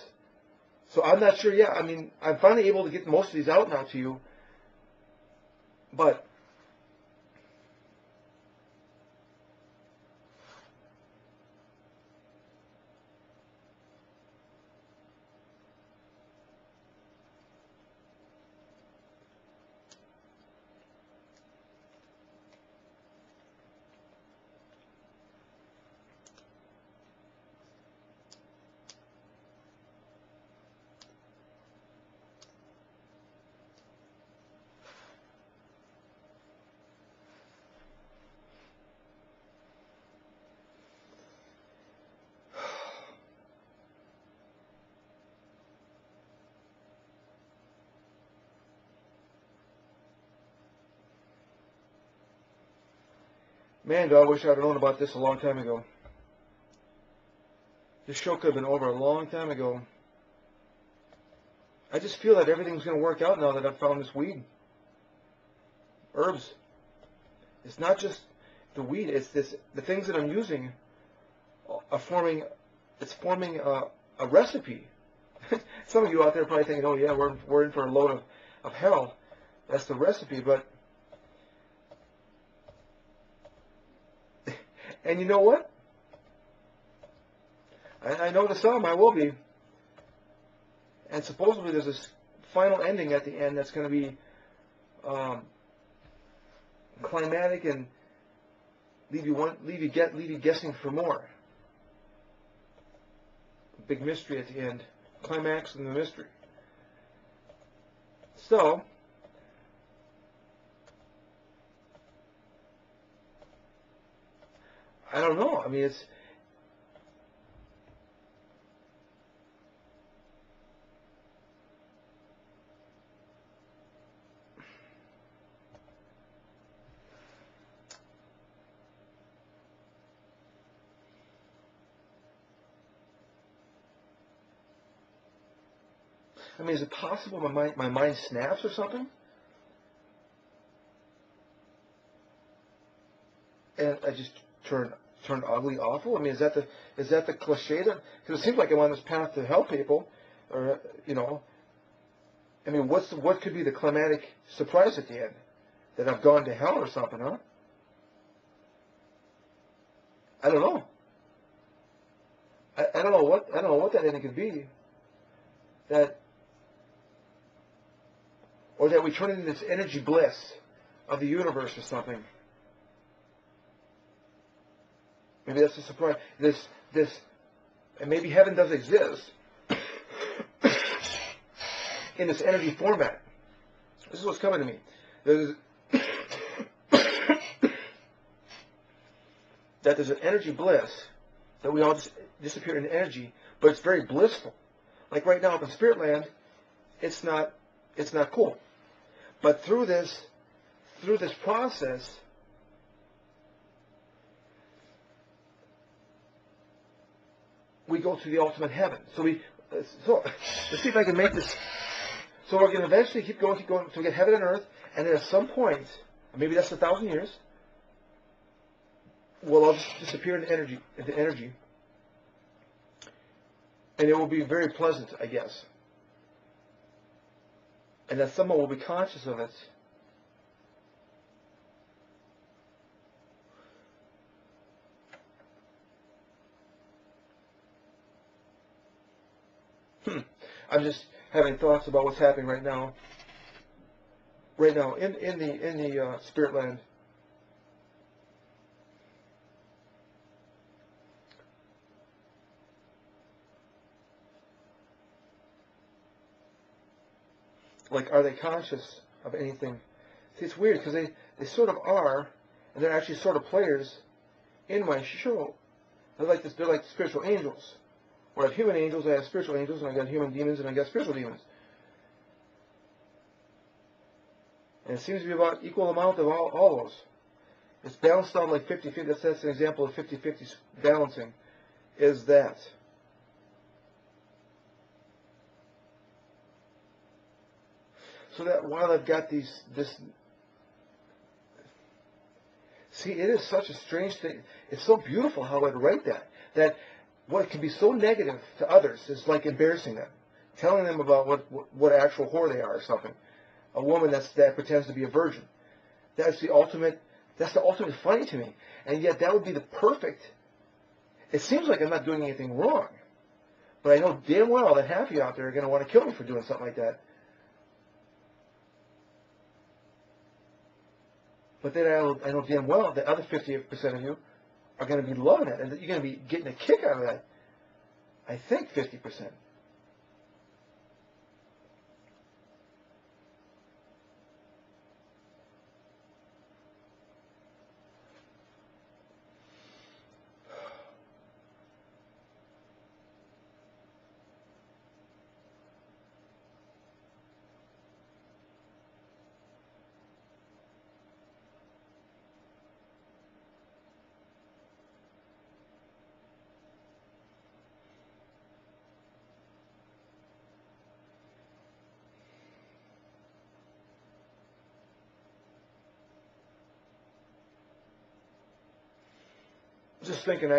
So I'm not sure yet. I mean, I'm finally able to get most of these out now to you. But man, do I wish I'd known about this a long time ago. This show could have been over a long time ago. I just feel that everything's going to work out now that I've found this weed. Herbs. It's not just the weed. It's the things that I'm using are forming. It's forming a recipe. Some of you out there are probably thinking, "Oh yeah, we're in for a load of hell." That's the recipe, but. And you know what? I know to some I will be. And supposedly there's this final ending at the end that's going to be climatic and leave you guessing for more. Big mystery at the end. Climax and the mystery. So, I don't know. I mean, it's... I mean, is it possible my mind snaps or something? And I just turn ugly, awful? I mean, is that the cliche? Because it seems like I'm on this path to help people, or you know. I mean, what could be the climatic surprise at the end? That I've gone to hell or something, huh? I don't know. I don't know what that ending could be. Or that we turn into this energy bliss of the universe or something. Maybe that's a surprise. And maybe heaven does exist in this energy format. This is what's coming to me. That there's an energy bliss, that we all just disappear into energy, but it's very blissful. Like right now up in Spirit Land, it's not cool. But through this process, we go to the ultimate heaven. So let's see if I can make this. So we're going to eventually keep going to get heaven and earth, and then at some point, maybe that's 1,000 years, we'll all just disappear into energy, and it will be very pleasant, I guess. And that someone will be conscious of it. I'm just having thoughts about what's happening right now. Right now, in the Spirit Land. Like, are they conscious of anything? See, it's weird because they sort of are, and they're actually sort of players in my show. They're like spiritual angels. Where I have human angels, I have spiritual angels, and I got human demons, and I got spiritual demons. And it seems to be about equal amount of all those. It's balanced out like 50-50. That's an example of 50-50 balancing. Is that. So that while I've got see, it is such a strange thing. It's so beautiful how I'd write that what can be so negative to others is like embarrassing them, telling them about what actual whore they are or something. A woman that pretends to be a virgin. That's the ultimate funny to me. And yet that would be the perfect. It seems like I'm not doing anything wrong, but I know damn well that half of you out there are going to want to kill me for doing something like that. But then I know damn well that other 50% of you are going to be loving it, and that you're going to be getting a kick out of that. I think 50%. Just thinking,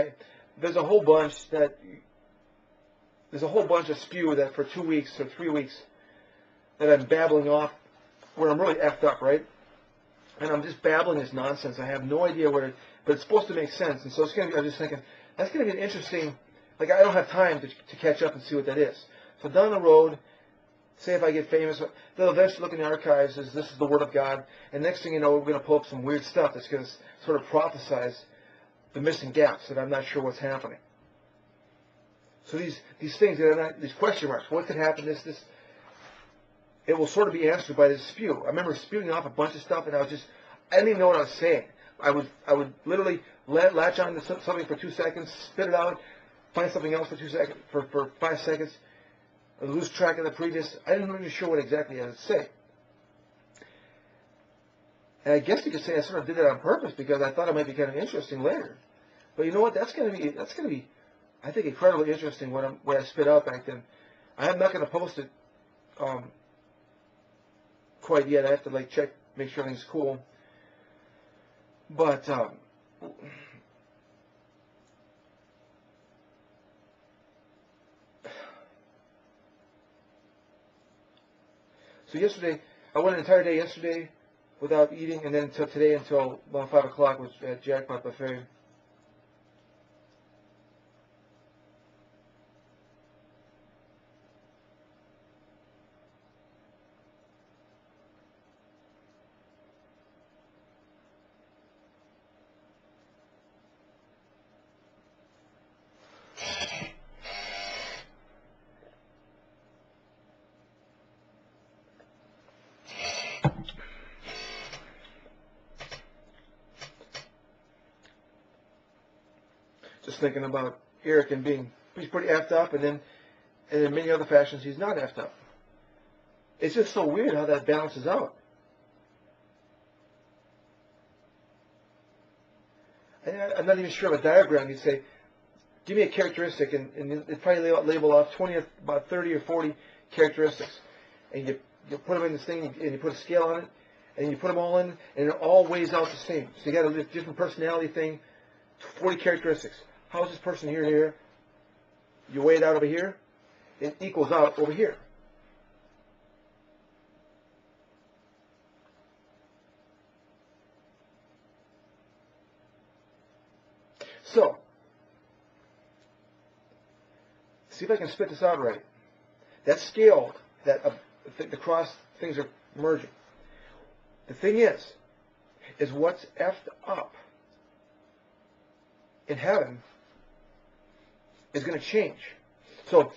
there's a whole bunch of spew that for 2 weeks or 3 weeks that I'm babbling off where I'm really effed up, right? And I'm just babbling this nonsense. I have no idea but it's supposed to make sense. And so I'm just thinking, that's going to be an interesting, like I don't have time to catch up and see what that is. So down the road, say if I get famous, they'll eventually look in the archives as this is the Word of God. And next thing you know, we're going to pull up some weird stuff that's going to sort of prophesize the missing gaps that I'm not sure what's happening. So these things that are not, these question marks, what could happen, this, it will sort of be answered by this spew. I remember spewing off a bunch of stuff, and I didn't even know what I was saying. I would literally latch on to something for 2 seconds, spit it out, find something else for 2 seconds, for 5 seconds, lose track of the previous. I didn't really sure what exactly I would say. And I guess you could say I sort of did that on purpose because I thought it might be kind of interesting later. But you know what? That's going to be, I think, incredibly interesting when I spit out back then. I am not going to post it quite yet. I have to check, make sure everything's cool. But so yesterday, I went an entire day yesterday without eating, and then until today, until about 5 o'clock, was at Jackpot Buffet. Just thinking about Eric and he's pretty effed up, and in many other fashions, he's not effed up. It's just so weird how that balances out. And I'm not even sure of a diagram. You'd say, give me a characteristic, and it'd probably label off about 30 or 40 characteristics. And you put them in this thing, and you put a scale on it, and you put them all in, and it all weighs out the same. So you got a different personality thing, 40 characteristics. How is this person here and here? You weigh it out over here, it equals out over here. So, see if I can spit this out right. That's scaled, the cross things are merging. The thing is what's effed up in heaven is going to change. So,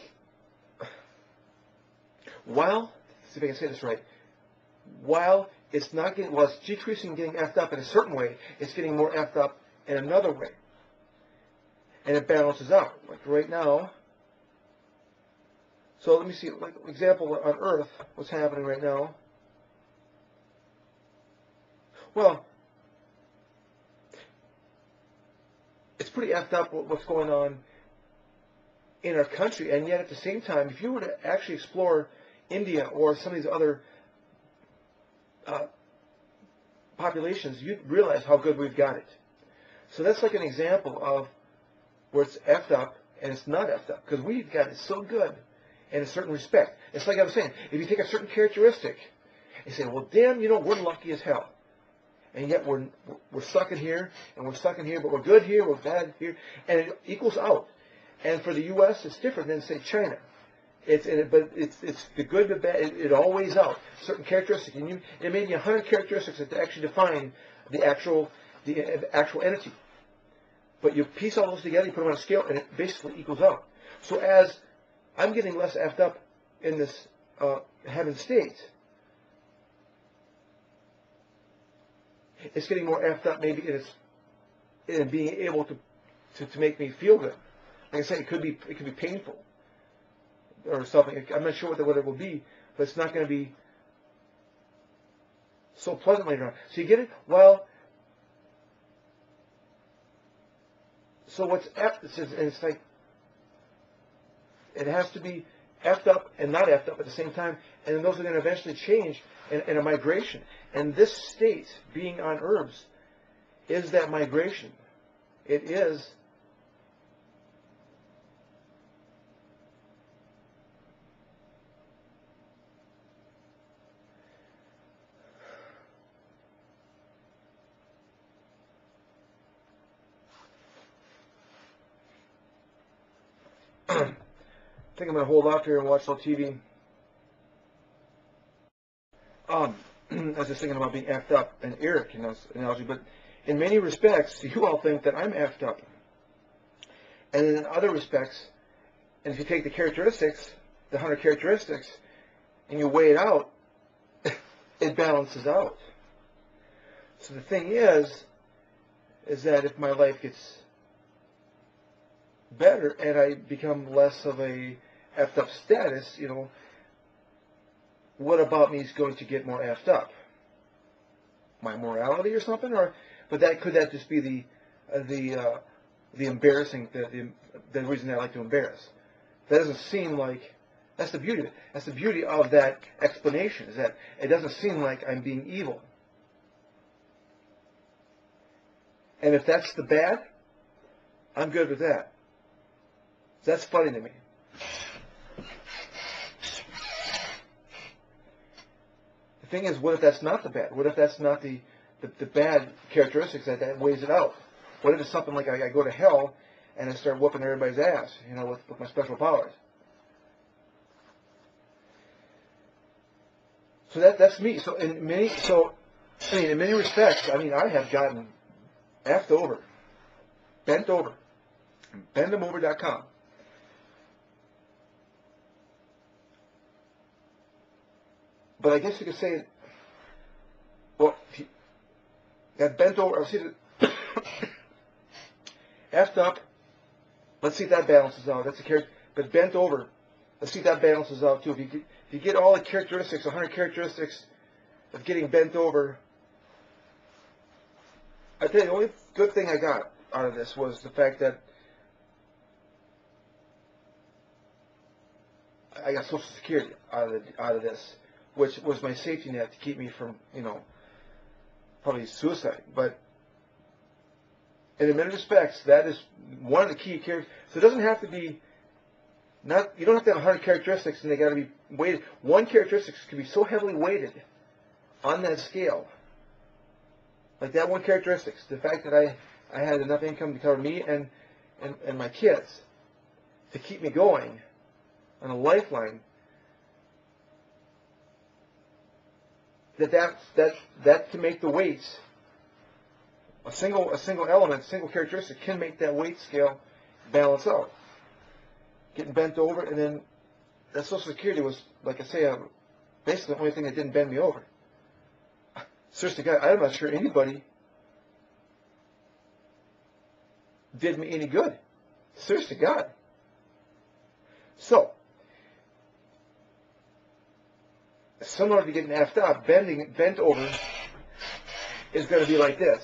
while, see if I can say this right, while it's decreasing, getting effed up in a certain way, it's getting more effed up in another way. And it balances out. Like right now, so let me see, like example on Earth, what's happening right now. Well, it's pretty effed up what's going on in our country, and yet at the same time, if you were to actually explore India or some of these other populations, you'd realize how good we've got it. So that's like an example of where it's effed up and it's not effed up, because we've got it so good in a certain respect. It's like I was saying, if you take a certain characteristic and say, well, damn, we're lucky as hell. And yet we're stuck in here, and we're stuck in here, but we're good here, we're bad here, and it equals out. And for the U.S., it's different than, say, China. It's the good, the bad. It all weighs out certain characteristics, and it may be 100 characteristics that actually define the actual entity. But you piece all those together, you put them on a scale, and it basically equals out. So as I'm getting less effed up in this heaven state, it's getting more effed up maybe in being able to make me feel good. Like I said, it could be painful or something. I'm not sure what it will be, but it's not going to be so pleasant later on. So you get it? Well, so what's effed, and it's like, it has to be effed up and not effed up at the same time, and then those are going to eventually change in a migration. And this state, being on herbs, is that migration. It is I think I'm going to hold off here and watch some TV. I was just thinking about being effed up, and Eric, analogy, but in many respects, you all think that I'm effed up. And in other respects, and if you take the characteristics, the 100 characteristics, and you weigh it out, it balances out. So the thing is that if my life gets better and I become less of a effed up status, what about me is going to get more effed up? My morality or something? But could that just be the embarrassing, the reason I like to embarrass? That doesn't seem like, that's the beauty of it. That's the beauty of that explanation, is that it doesn't seem like I'm being evil. And if that's the bad, I'm good with that. That's funny to me. The thing is, what if that's not the bad? What if that's not the bad characteristics that weighs it out? What if it's something like I go to hell and I start whooping everybody's ass, with my special powers? So that's me. So in many respects, I have gotten effed over, bent over, bendemover.com. But I guess you could say, well, if you got bent over, I'll see the effed up. Let's see if that balances out. That's a character. But bent over, let's see if that balances out too. If you get all the characteristics, 100 characteristics of getting bent over, I tell you, the only good thing I got out of this was the fact that I got Social Security out of this, which was my safety net to keep me from, probably suicide. But in many respects, that is one of the key characteristics. So it doesn't have to be, you don't have to have 100 characteristics and they got to be weighted. One characteristic can be so heavily weighted on that scale. Like that one characteristic, the fact that I had enough income to cover me and my kids to keep me going on a lifeline. That can make the weights, a single element, a single characteristic can make that weight scale balance out. Getting bent over, and then that Social Security was, like I say, basically the only thing that didn't bend me over. Seriously, God, I'm not sure anybody did me any good. Seriously, God. So, similar to getting effed up, bent over is going to be like this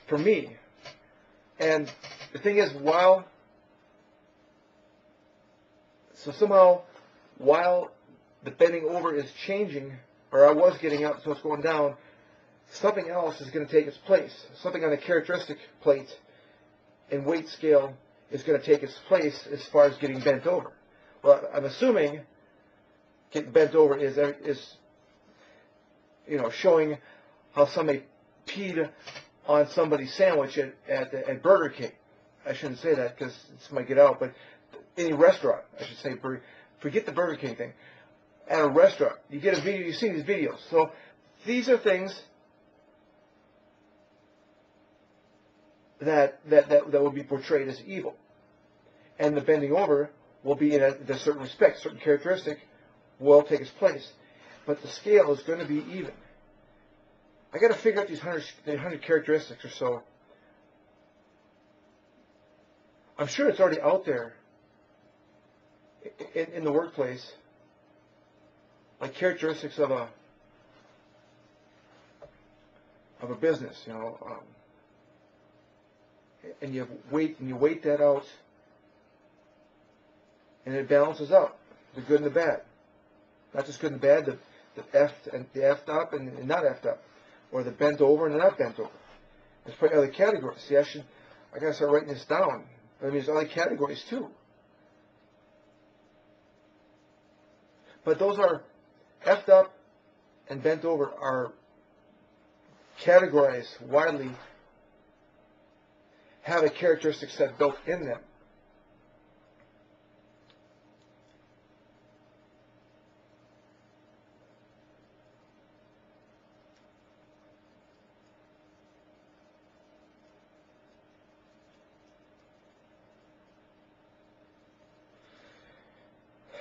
for me. And the thing is, while the bending over is changing, or I was getting up, so it's going down, something else is going to take its place. Something on the characteristic plate and weight scale is going to take its place as far as getting bent over. Well, I'm assuming getting bent over is showing how somebody peed on somebody's sandwich at Burger King. I shouldn't say that because this might get out, but any restaurant, I should say, forget the Burger King thing. At a restaurant, you get a video, you see these videos. So these are things that will be portrayed as evil. And the bending over will be in a certain respect, certain characteristic will take its place. But the scale is going to be even. I got to figure out these 100 characteristics or so. I'm sure it's already out there in the workplace, like characteristics of a business, and you weight that out, and it balances out the good and the bad, not just good and bad, the effed up and not effed up, or the bent over and the not bent over. There's probably other categories. See, I gotta start writing this down. But I mean, there's other categories too. But those are effed up and bent over are categorized widely, have a characteristic set built in them.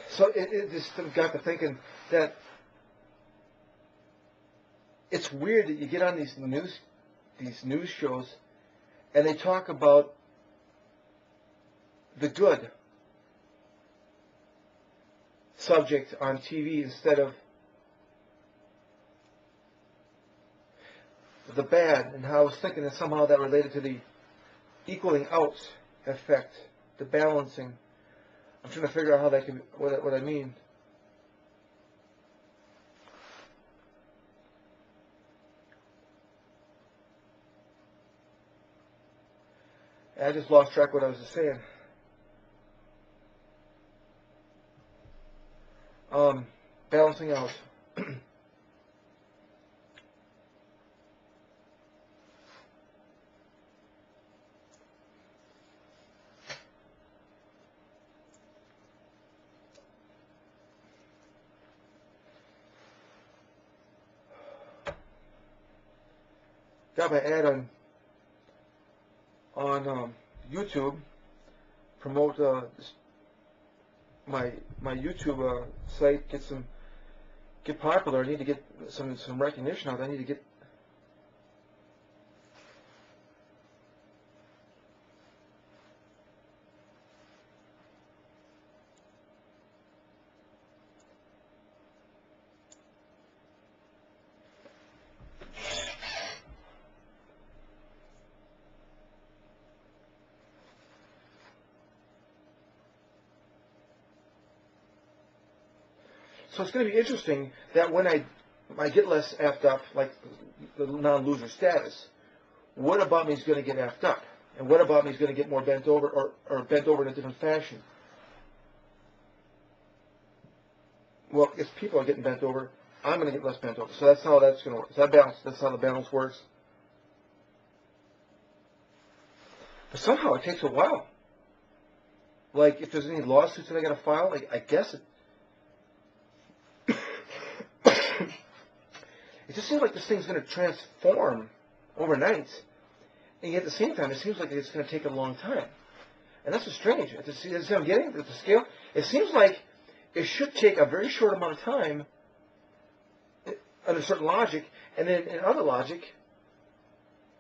So it just got to thinking that it's weird that you get on these news shows and they talk about the good subject on TV instead of the bad, and how I was thinking that somehow that related to the equaling out effect, the balancing. I'm trying to figure out how that can, what I mean. I just lost track of what I was just saying. Balancing out. Got my ad on YouTube. Promote my YouTube site. Get popular. I need to get some recognition out. I need to get. So it's going to be interesting that when I get less effed up, like the non-loser status, what about me is going to get effed up? And what about me is going to get more bent over or bent over in a different fashion? Well, if people are getting bent over, I'm going to get less bent over. So that's how that's going to work. That's how the balance works. But somehow it takes a while. Like if there's any lawsuits that I got to file, I guess it just seems like this thing's going to transform overnight, and yet at the same time, it seems like it's going to take a long time. And that's what's strange. See what I'm getting? At the scale, it seems like it should take a very short amount of time under certain logic, and then in other logic,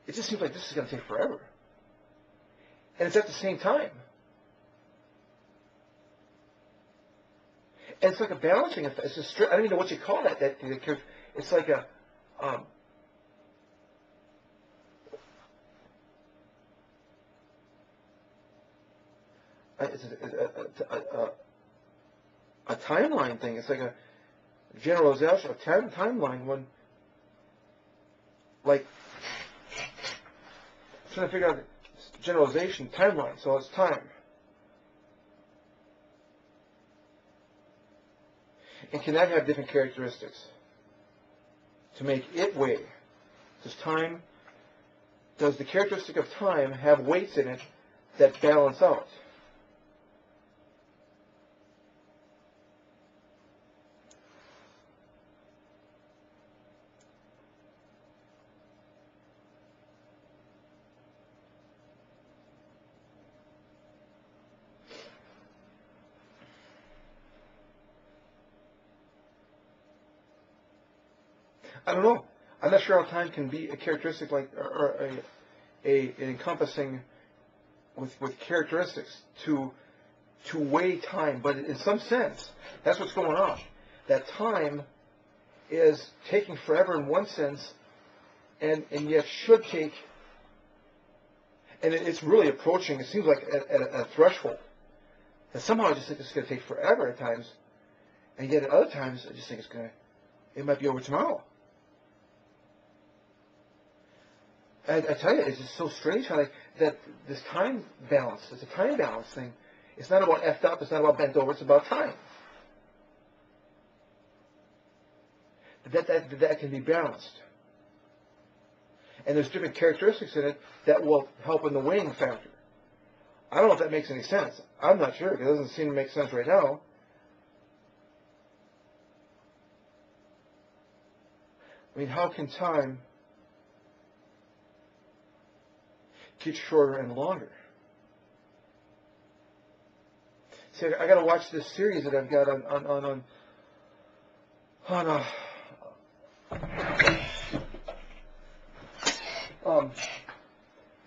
it just seems like this is going to take forever. And it's at the same time. And it's like a balancing effect. It's I don't even know what you call that. It's like a timeline thing. It's like a generalization, a timeline. trying to figure out the generalization timeline. So it's time. And can that have different characteristics to make it weigh? Does the characteristic of time have weights in it that balance out? I don't know. I'm not sure how time can be a characteristic like, or a encompassing with characteristics to weigh time. But in some sense, that's what's going on. That time is taking forever in one sense, and yet should take, and it's really approaching. It seems like at a threshold. And somehow I just think it's going to take forever at times, and yet at other times I just think it might be over tomorrow. I tell you, it's just so strange how that this time balance, it's a time balance thing. It's not about effed up, it's not about bent over, it's about time. That can be balanced. And there's different characteristics in it that will help in the weighing factor. I don't know if that makes any sense. I'm not sure. It doesn't seem to make sense right now. I mean, how can time get shorter and longer? See, I got to watch this series that I've got on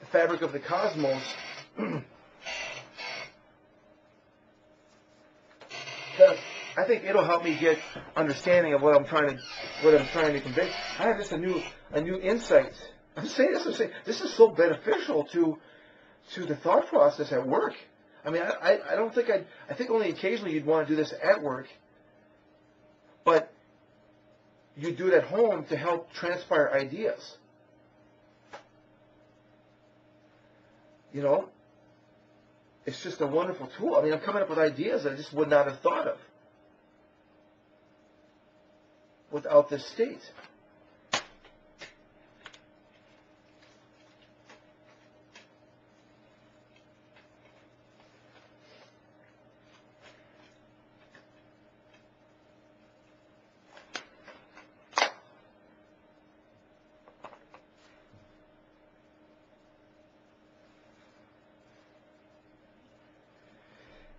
the fabric of the cosmos. I think it'll help me get understanding of what I'm trying to convey. I have just a new insight. I'm saying this is so beneficial to the thought process at work. I mean, I don't think I think only occasionally you'd want to do this at work, but you do it at home to help transpire ideas. You know, it's just a wonderful tool. I mean, I'm coming up with ideas I just would not have thought of without this state.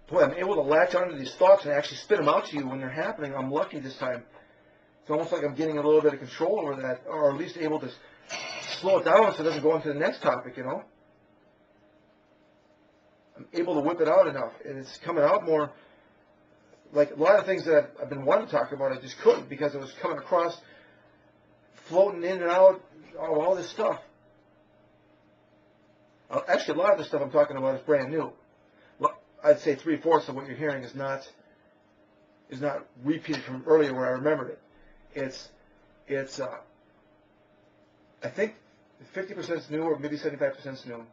Boy, I'm able to latch onto these thoughts and actually spit them out to you when they're happening. I'm lucky this time. It's almost like I'm getting a little bit of control over that, or at least able to slow it down so it doesn't go into the next topic, you know? I'm able to whip it out enough, and it's coming out more. Like a lot of things that I've been wanting to talk about, I just couldn't because it was coming across, floating in and out, all this stuff. Actually, a lot of the stuff I'm talking about is brand new. I'd say 3/4 of what you're hearing is not repeated from earlier where I remembered it. It's I think 50% is new, or maybe 75% is new.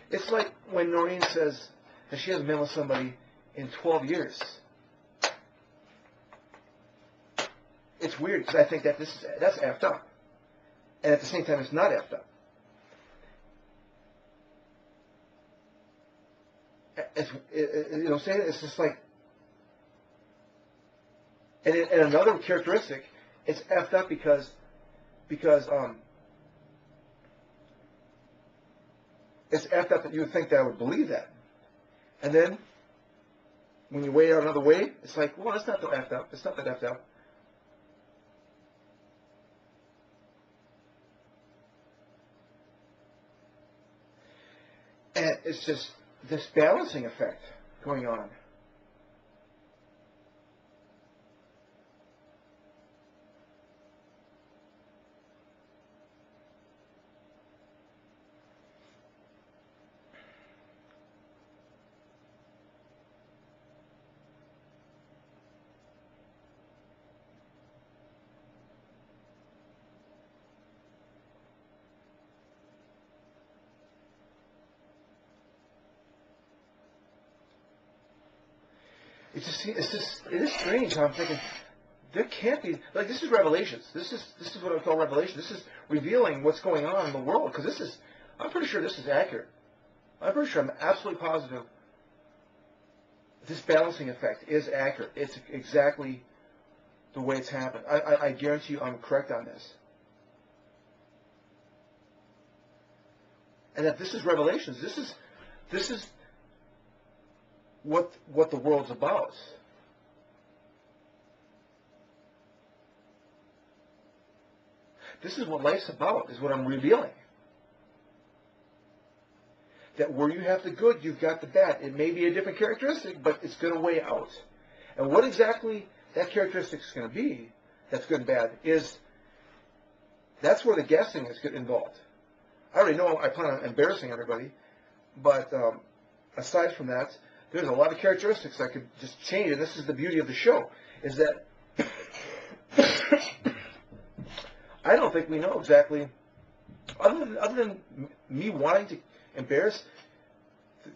It's like when Noreen says that she hasn't been with somebody in 12 years. It's weird because I think that that's effed up. And at the same time, it's not effed up. You know what I'm saying? It's just like, And another characteristic, it's effed up because it's effed up that you would think that I would believe that. And then, when you weigh it out another way, it's like, well, it's not that effed up. It's not that effed up. And it's just this balancing effect going on. It is strange how I'm thinking, there can't be, like, this is Revelations. This is what I call Revelation. This is revealing what's going on in the world, because I'm pretty sure this is accurate. I'm pretty sure, I'm absolutely positive this balancing effect is accurate. It's exactly the way it's happened. I guarantee you I'm correct on this. And that this is Revelations. This is what the world's about. This is what life's about, is what I'm revealing. That where you have the good, you've got the bad. It may be a different characteristic, but it's going to weigh out. And what exactly that characteristic is going to be, that's good and bad, that's where the guessing is involved. I already know I plan on embarrassing everybody, but aside from that, there's a lot of characteristics I could just change, and this is the beauty of the show, is that I don't think we know exactly, other than me wanting to embarrass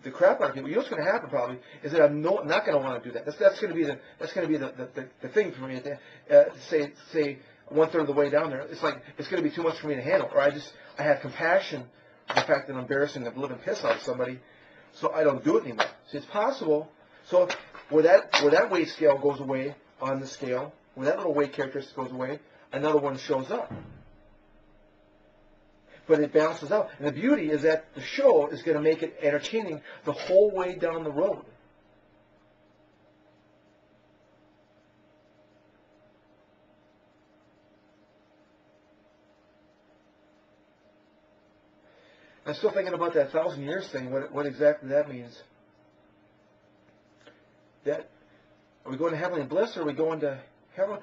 the crap out of people. You know what's going to happen probably is that I'm not going to want to do that. That's going to be the thing for me. Say 1/3 of the way down there, it's like it's going to be too much for me to handle. Or I have compassion for the fact that I'm embarrassing the living piss out of somebody, so I don't do it anymore. See, it's possible. So where that weight scale goes away on the scale, where that little weight characteristic goes away, another one shows up. But it balances out. And the beauty is that the show is going to make it entertaining the whole way down the road. I'm still thinking about that 1,000 years thing, what exactly that means. Are we going to heavenly bliss, or are we going to heaven?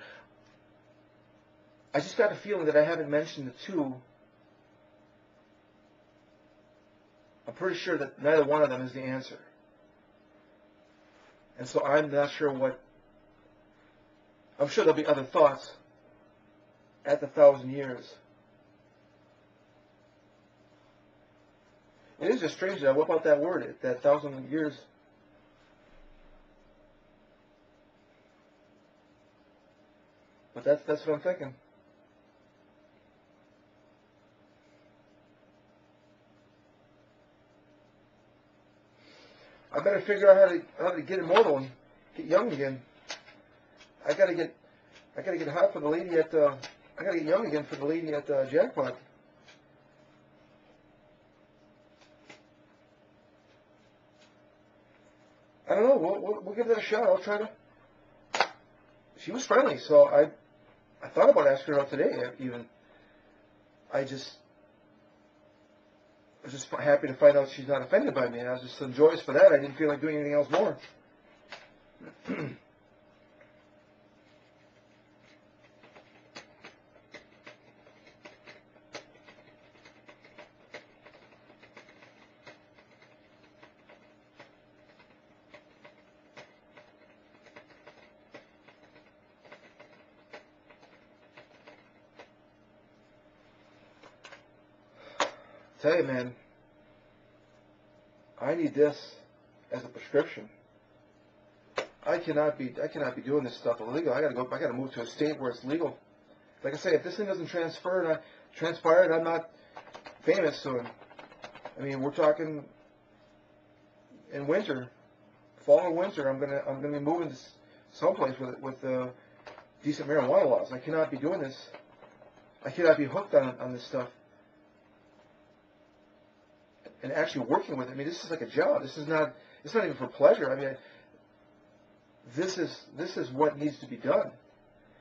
I just got a feeling that I haven't mentioned the two. I'm pretty sure that neither one of them is the answer. And so I'm not sure I'm sure there'll be other thoughts at the 1,000 years. It is just strange that I whip out that word, that 1,000 years. But that's what I'm thinking. I better figure out how to get immortal and get young again. I gotta get hot for the lady at I gotta get young again for the lady at Jackpot. I don't know. We'll give that a shot. I'll try to. She was friendly, so I thought about asking her out today. Even I was just happy to find out she's not offended by me, and I was just so joyous for that. I didn't feel like doing anything else more. Tell you, man, I need this as a prescription. I cannot be doing this stuff illegal. I gotta move to a state where it's legal. Like I say, if this thing doesn't transpire and I'm not famous soon. I mean, we're talking in winter, fall or winter. I'm gonna be moving to someplace with decent marijuana laws. I cannot be doing this. I cannot be hooked on this stuff and actually working with it. I mean, this is like a job. This is not. It's not even for pleasure. I mean, this is what needs to be done.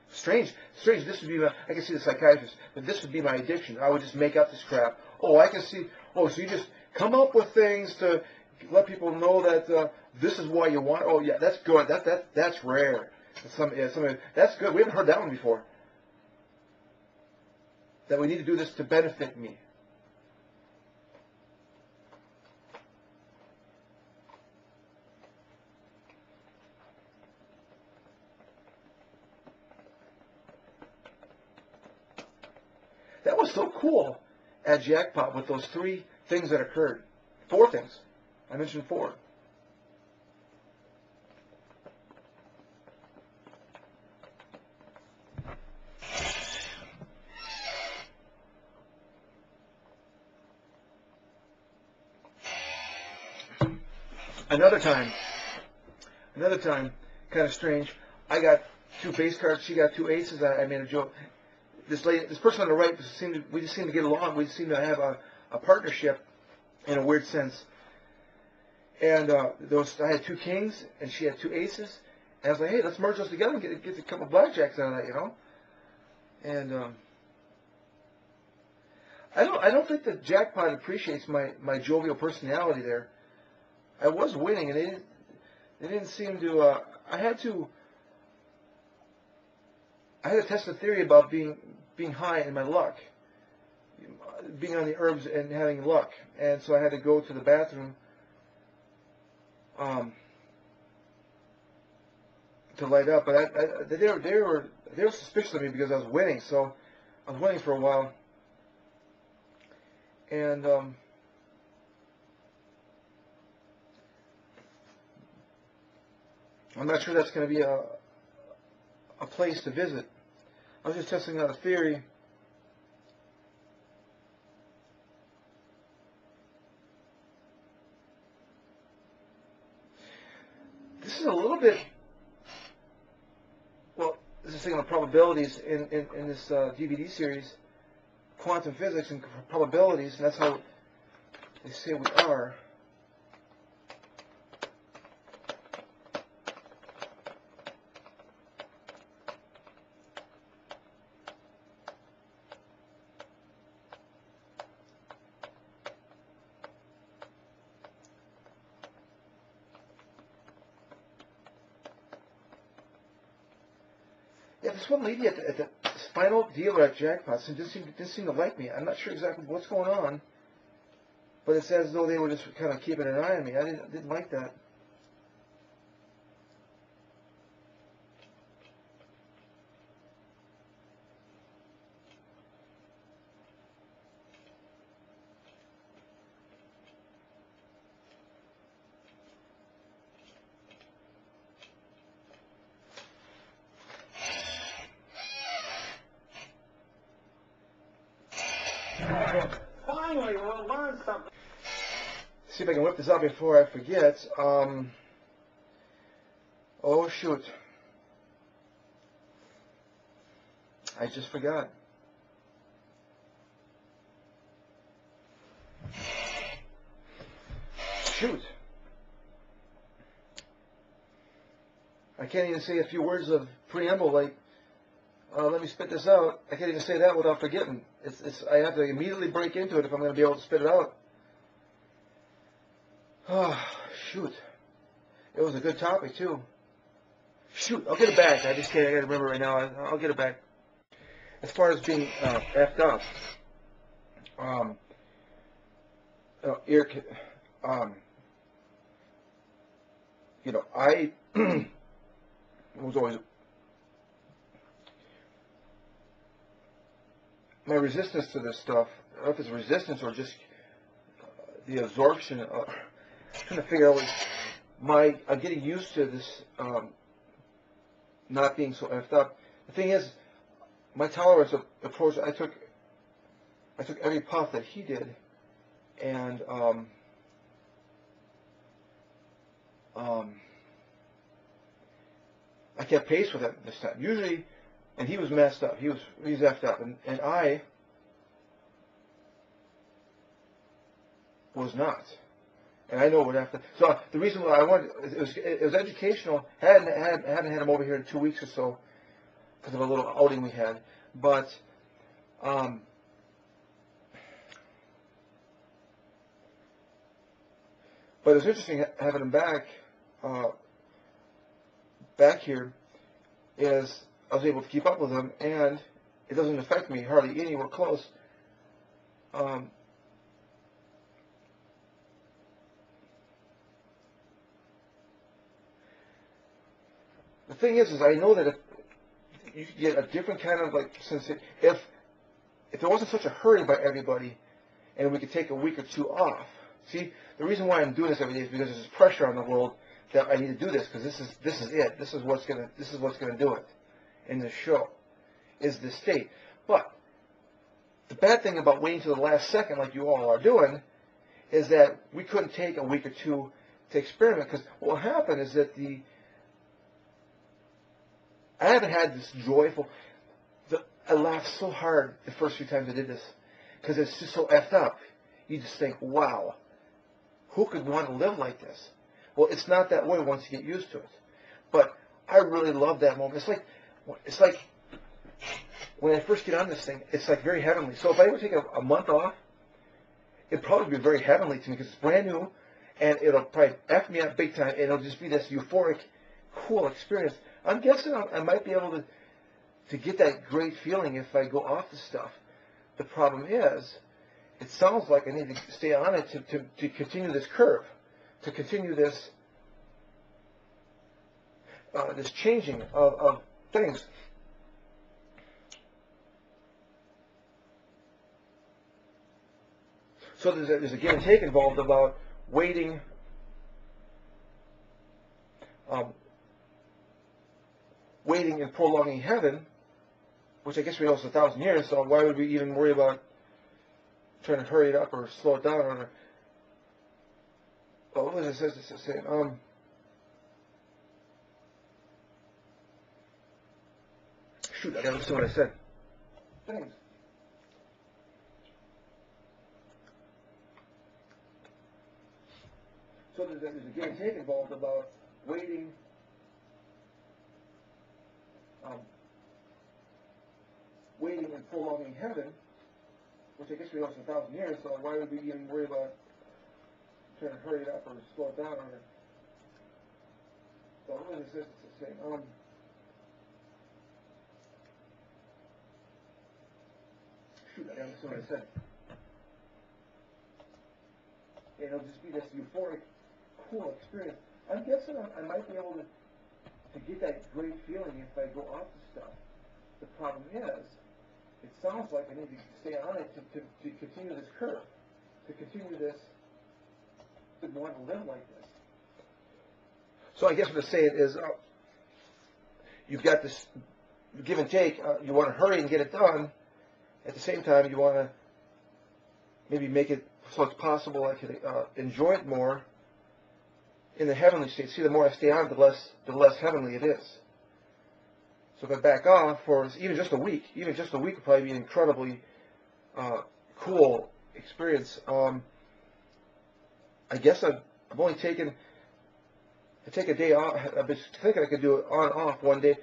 Strange. This would be my. I can see the psychiatrist, but this would be my addiction. I would just make up this crap. Oh, I can see. Oh, so you just come up with things to let people know that this is why you want. Oh, yeah, that's good. That's rare. That's good. We haven't heard that one before. That we need to do this to benefit me. That was so cool at Jackpot with those 3 things that occurred. 4 things. I mentioned 4. Another time, kind of strange. I got 2 base cards. She got 2 aces. I made a joke. This person on the right, we just seemed to get along. We seemed to have a partnership in a weird sense. And I had 2 kings, and she had 2 aces. And I was like, hey, let's merge those together and get a couple blackjacks out of that, you know. And I don't think that Jackpot appreciates my jovial personality there. I was winning, and they didn't seem to. I had to test the theory about being high in my luck, being on the herbs and having luck, and so I had to go to the bathroom to light up. But they were suspicious of me because I was winning, so I was winning for a while, and I'm not sure that's going to be a place to visit. I was just testing out a theory. This is a little bit, well, this is thinking of probabilities in this DVD series, quantum physics and probabilities, and that's how they say we are. Yeah, this one lady at the final dealer at Jackpot didn't seem to like me. I'm not sure exactly what's going on, but it's as though they were just kind of keeping an eye on me. I didn't like that. Finally, we'll learn something. See if I can whip this out before I forget. Oh, shoot. I just forgot. Shoot. I can't even say a few words of preamble like, let me spit this out. I can't even say that without forgetting. I have to immediately break into it if I'm going to be able to spit it out. Oh, shoot. It was a good topic, too. Shoot, I'll get it back. I just can't. I got to remember right now. I'll get it back. As far as being effed up, I was always my resistance to this stuff. I don't know if it's resistance or just the absorption. I'm trying to figure out I'm getting used to this not being so effed up. The thing is, my tolerance approach. I took every puff that he did, and I kept pace with it this time. Usually, And he was messed up. He was effed up. And I was not. And I know what happened. So the reason why I wanted, it was educational. Hadn't had him over here in 2 weeks or so because of a little outing we had. But it was interesting having him back here. Is I was able to keep up with him, and it doesn't affect me hardly anywhere close. The thing is I know that if you could get a different kind of if there wasn't such a hurry by everybody, and we could take a week or two off. See, the reason why I'm doing this every day is because there's this pressure on the world that I need to do this because this is it. This is what's gonna do it in this show, is the state. But the bad thing about waiting till the last second, like you all are doing, is that we couldn't take a week or two to experiment. Because what will happen is that I haven't had this joyful. I laughed so hard the first few times I did this because it's just so effed up. You just think, wow, who could want to live like this? Well, it's not that way once you get used to it. But I really love that moment. It's like when I first get on this thing, it's like very heavenly. So if I ever take a month off, it'd probably be very heavenly to me because it's brand new, and it'll probably F me up big time, and it'll just be this euphoric, cool experience. I'm guessing I might be able to get that great feeling if I go off the stuff. The problem is, it sounds like I need to stay on it to continue this curve, to continue this this changing of things. So there's a give and take involved about waiting, waiting and prolonging heaven, which I guess we know is 1,000 years. So why would we even worry about trying to hurry it up or slow it down? Or what was it saying? Shoot, I gotta listen to what I said. Thanks. So there's a give and take involved about waiting, waiting and prolonging heaven, which I guess we know is 1,000 years. So why would we even worry about trying to hurry it up or slow it down? Or so what was it saying? Shoot, I gotta listen to what I said. And it'll just be this euphoric, cool experience. I'm guessing I might be able to get that great feeling if I go off the stuff. The problem is, it sounds like I need to stay on it to continue this curve, to continue this, to want to live like this. So I guess what I'm saying is, you've got this give and take. You want to hurry and get it done. At the same time, you want to maybe make it so it's possible I can enjoy it more in the heavenly state. See, the more I stay on, the less heavenly it is. So if I back off for even just a week would probably be an incredibly cool experience. I guess I've only taken, I take a day off. I've been thinking I could do it on off one day.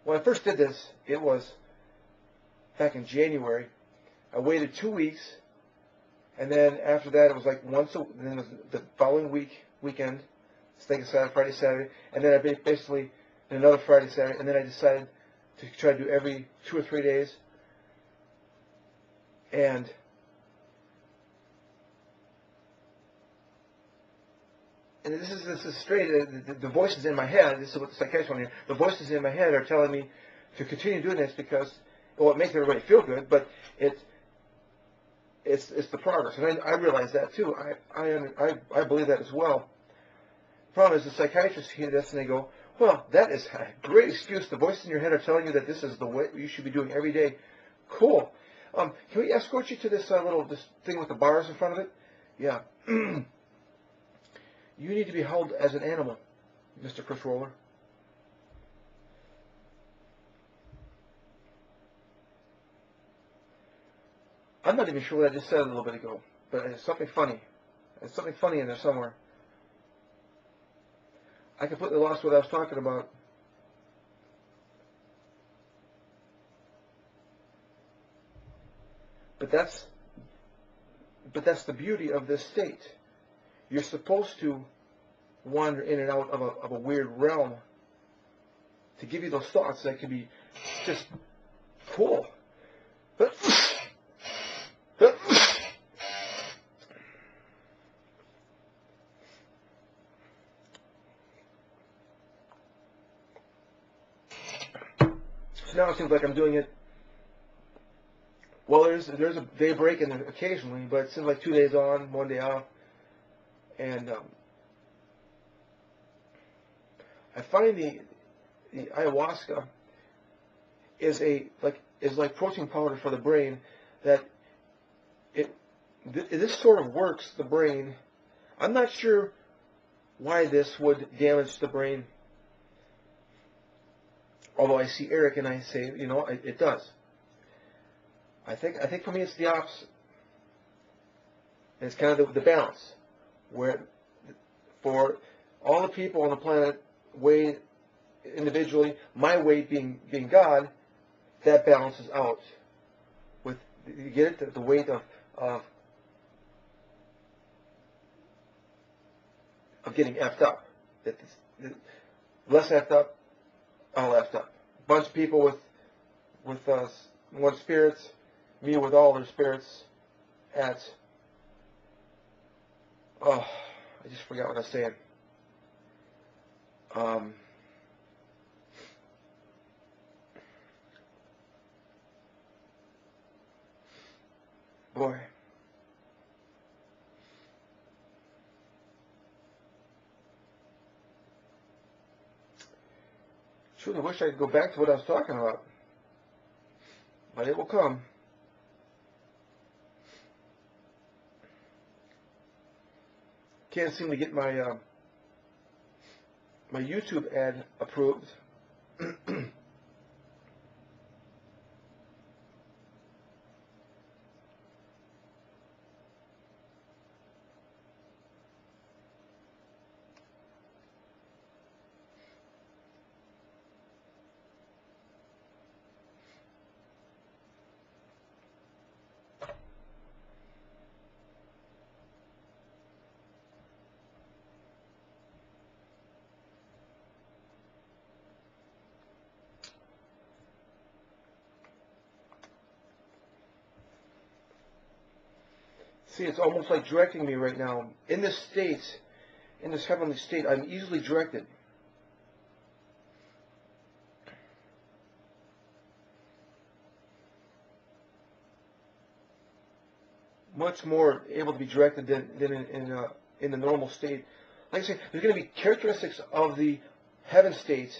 When I first did this, it was back in January. I waited 2 weeks, and then after that, it was like once a week. Then it was the following weekend, Saturday, Friday, Saturday, and then I basically another Friday, Saturday, and then I decided to try to do every 2 or 3 days. And this is straight. The voices in my head. This is what the psychiatrist want to hear. The voices in my head are telling me to continue doing this because, well, it makes everybody feel good, but it's the progress, and I realize that too. I believe that as well. The problem is the psychiatrists hear this and they go, well, that is a great excuse. The voices in your head are telling you that this is the way you should be doing every day. Cool. Can we escort you to this this thing with the bars in front of it? Yeah. You need to be held as an animal, Mr. Chris Roller. I'm not even sure what I just said a little bit ago, but it's something funny. There's something funny in there somewhere. I completely lost what I was talking about. But that's the beauty of this state. You're supposed to wander in and out of a weird realm to give you those thoughts that can be just cool. So now it seems like I'm doing it. Well, there's a day break in it occasionally, but it seems like 2 days on, 1 day off, and I find the ayahuasca is like protein powder for the brain. That this sort of works the brain. I'm not sure why this would damage the brain. Although I see Eric and I say, you know, it does. I think for me it's the opposite. And it's kind of the balance, where for all the people on the planet, weighed individually, my weight being God, that balances out. With, you get it, the weight of getting effed up. Less effed up, all effed up. A bunch of people with one spirits, me with all their spirits at, oh, I just forgot what I was saying. Boy. Truly wish I could go back to what I was talking about. But it will come. Can't seem to get my my YouTube ad approved. See, it's almost like directing me right now. In this state, in this heavenly state, I'm easily directed. Much more able to be directed than in the normal state. Like I say, there's going to be characteristics of the heaven state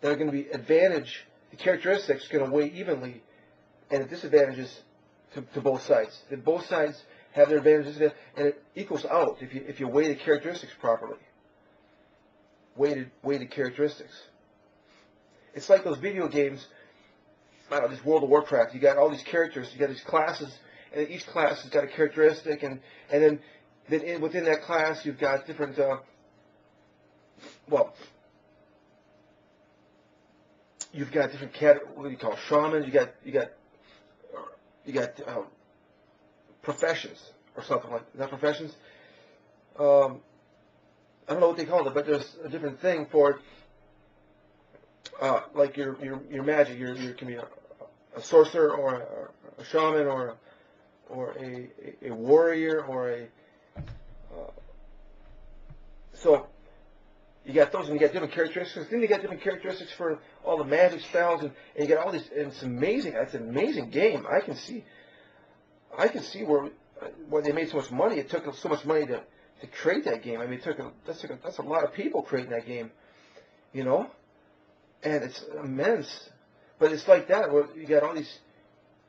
that are going to be advantage. The characteristics are going to weigh evenly, and disadvantages to both sides. That both sides have their advantages, and it equals out if you weigh the characteristics properly. Weighted characteristics. It's like those video games. I don't know, this World of Warcraft. You got all these characters. You got these classes, and each class has got a characteristic, and then within that class you've got different. You've got different what do you call shamans? You got professions or something like that. Not professions. I don't know what they call it, but there's a different thing for it. Like your magic, you can be a sorcerer or a shaman or a warrior or a so you got those, and you got different characteristics. Then you got different characteristics for all the magic spells, and you got all these. And it's amazing. It's an amazing game. I can see where they made so much money. It took so much money to create that game. I mean, that's a lot of people creating that game, you know, and it's immense. But it's like that, where you got all these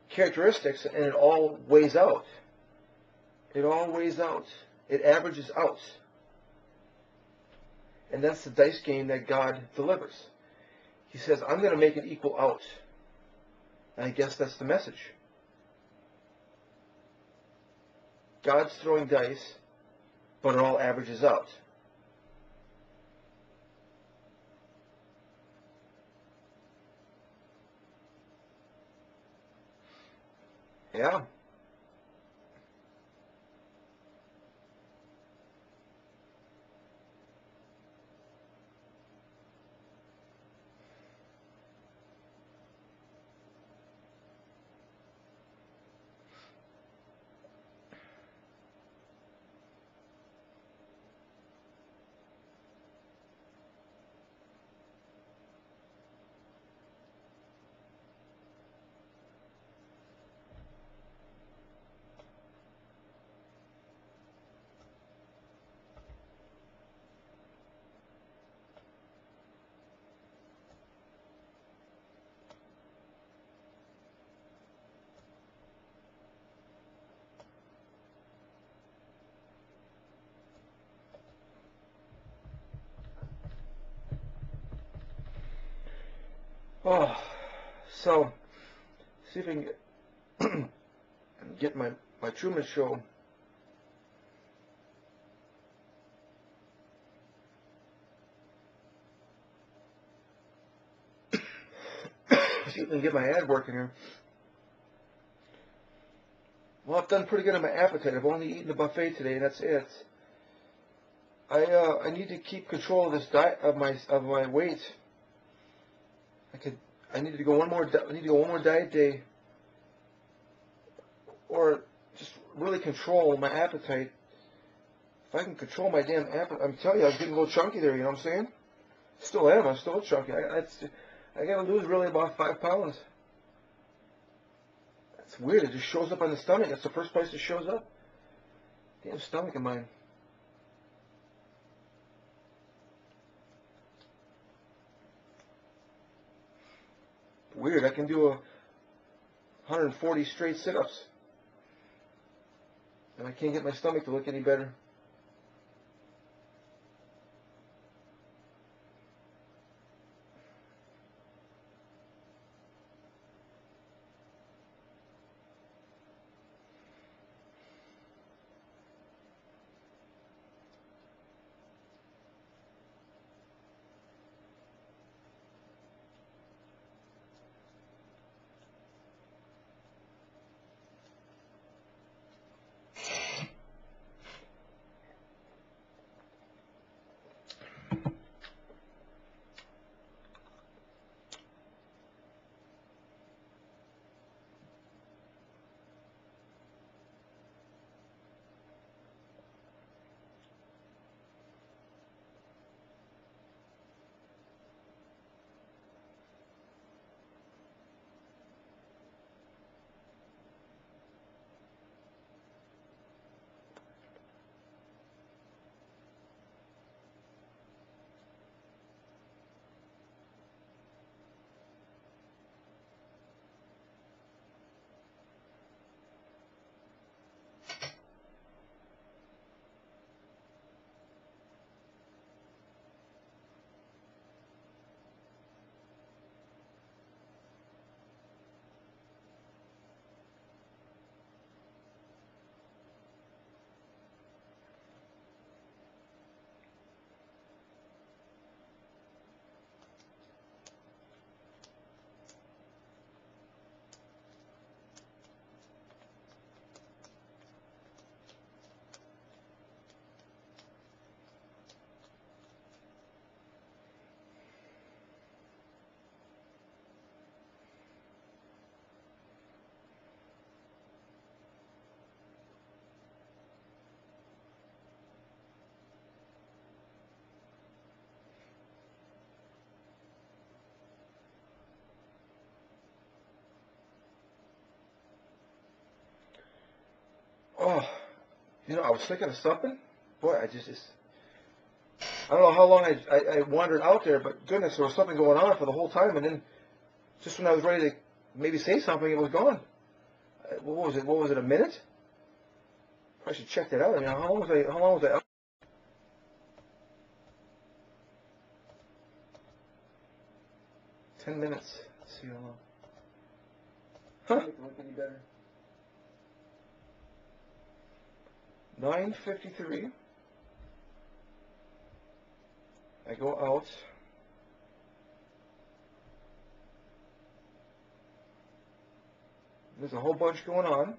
characteristics, and it all weighs out. It all weighs out. It averages out. And that's the dice game that God delivers. He says, I'm going to make it equal out. And I guess that's the message. God's throwing dice, but it all averages out. Yeah. Oh, so see if I can get my Truman Show. See if I can get my ad working here. Well, I've done pretty good on my appetite. I've only eaten the buffet today, and that's it. I need to keep control of this diet of my weight. I need to go one more diet day, or just really control my appetite. If I can control my damn appetite, I'm telling you, I was getting a little chunky there. You know what I'm saying? Still am. I'm still chunky. I gotta lose really about 5 pounds. It's weird. It just shows up on the stomach. That's the first place it shows up. Damn stomach of mine. Weird. I can do 140 straight sit-ups, and I can't get my stomach to look any better. Oh, I was thinking of something. Boy, I don't know how long I wandered out there, but goodness, there was something going on for the whole time, and then just when I was ready to maybe say something, it was gone. What was it? What was it? A minute? I should check that out. I mean, how long was I out? 10 minutes. Let's see how long. Huh? Make it look any better. 9:53. I go out. There's a whole bunch going on.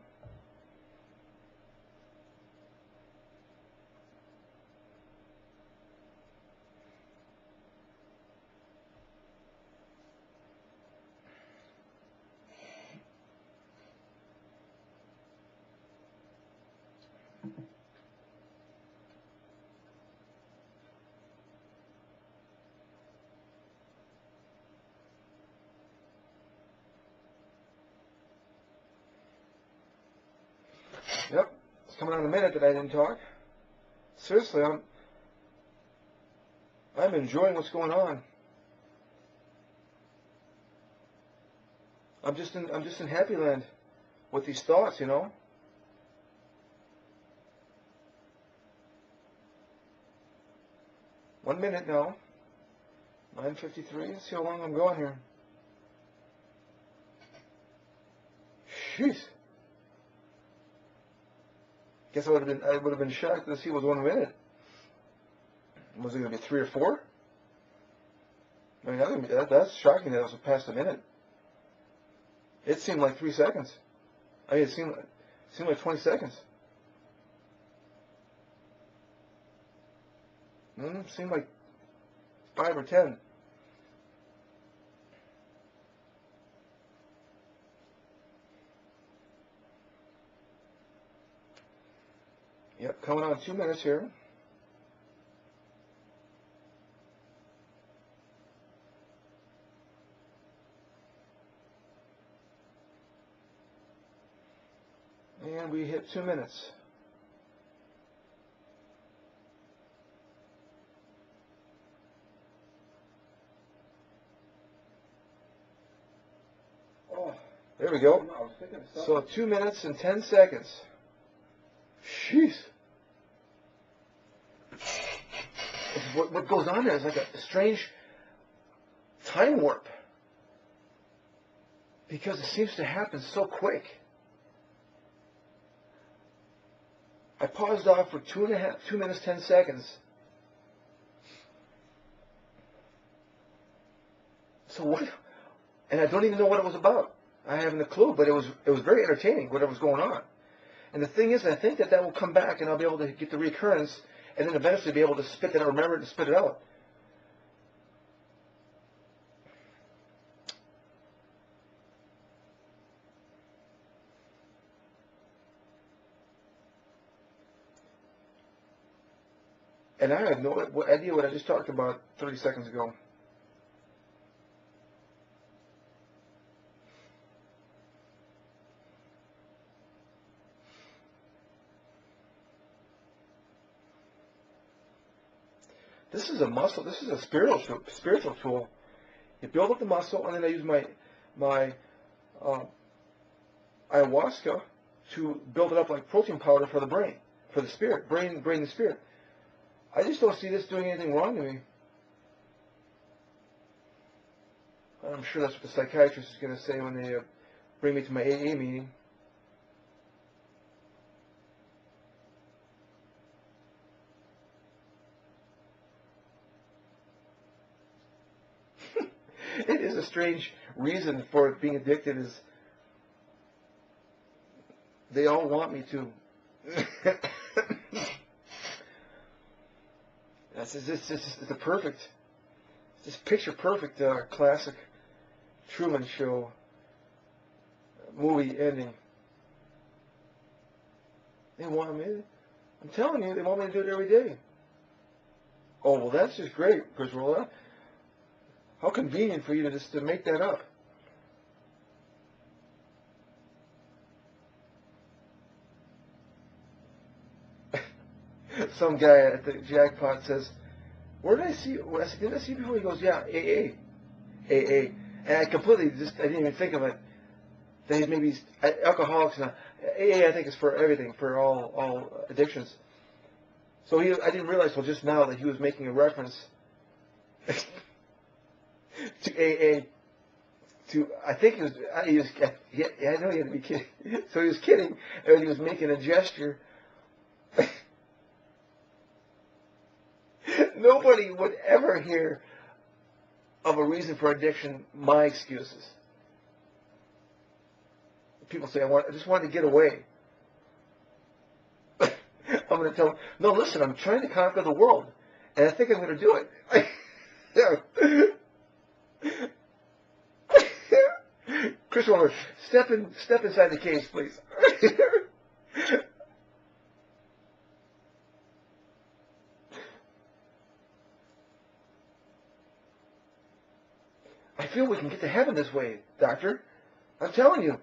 Yep, it's coming on a minute that I didn't talk. Seriously, I'm enjoying what's going on. I'm just in happy land with these thoughts, you know. One minute now. 9:53. Let's see how long I'm going here. Jeez. Guess I would have been shocked to see it was 1 minute. Was it going to be 3 or 4? I mean, that's shocking that it was past a minute. It seemed like 3 seconds. I mean, it seemed like 20 seconds. Seemed like 5 or 10. Yep, coming on 2 minutes here. And we hit 2 minutes. Oh, there we go. So 2 minutes and 10 seconds. Jeez. What goes on there is like a strange time warp. Because it seems to happen so quick. I paused off for 2 minutes, 10 seconds. So what? And I don't even know what it was about. I haven't a clue, but it was very entertaining, whatever was going on. And the thing is, I think that will come back, and I'll be able to get the recurrence, and then eventually be able to spit it out, remember it, and spit it out. And I have no idea what I just talked about 30 seconds ago. This is a muscle. This is a spiritual tool. You build up the muscle, and then I use my ayahuasca to build it up like protein powder for the brain, for the spirit, brain and spirit. I just don't see this doing anything wrong to me. I'm sure that's what the psychiatrist is going to say when they bring me to my AA meeting. It is a strange reason for being addicted is they all want me to. It's a perfect, this picture perfect classic Truman Show movie ending. They want me. I'm telling you, they want me to do it every day. Oh well, that's just great, Griswold. How convenient for you to just to make that up. Some guy at the jackpot says, "Where did I see you?" I said, "Did I see you before?" He goes, "Yeah, AA." And I completely I didn't even think of it. That maybe alcoholics now. AA, I think, is for everything, for all addictions. So I didn't realize till just now that he was making a reference to AA. I think I know he had to be kidding. So he was kidding, and he was making a gesture nobody would ever hear of a reason for addiction, my excuses. People say, I just wanted to get away. I'm going to tell them, no, listen, I'm trying to conquer the world, and I think I'm going to do it. Chris Waller, step inside the case, please. I feel we can get to heaven this way, Doctor. I'm telling you,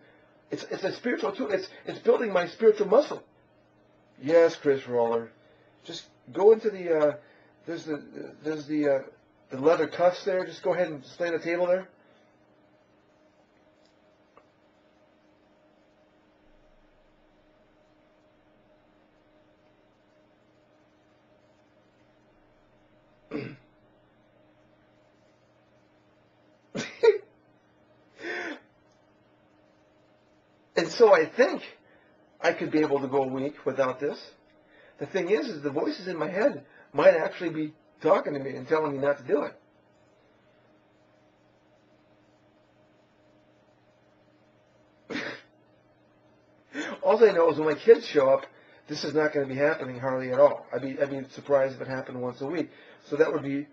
it's a spiritual tool. It's building my spiritual muscle. Yes, Chris Waller. Just go into the there's the leather cuffs there. Just go ahead and just lay on the table there. And so I think I could be able to go a week without this. The thing is the voices in my head might actually be talking to me and telling me not to do it. All I know is when my kids show up, this is not going to be happening hardly at all. I'd be surprised if it happened once a week. So that would be,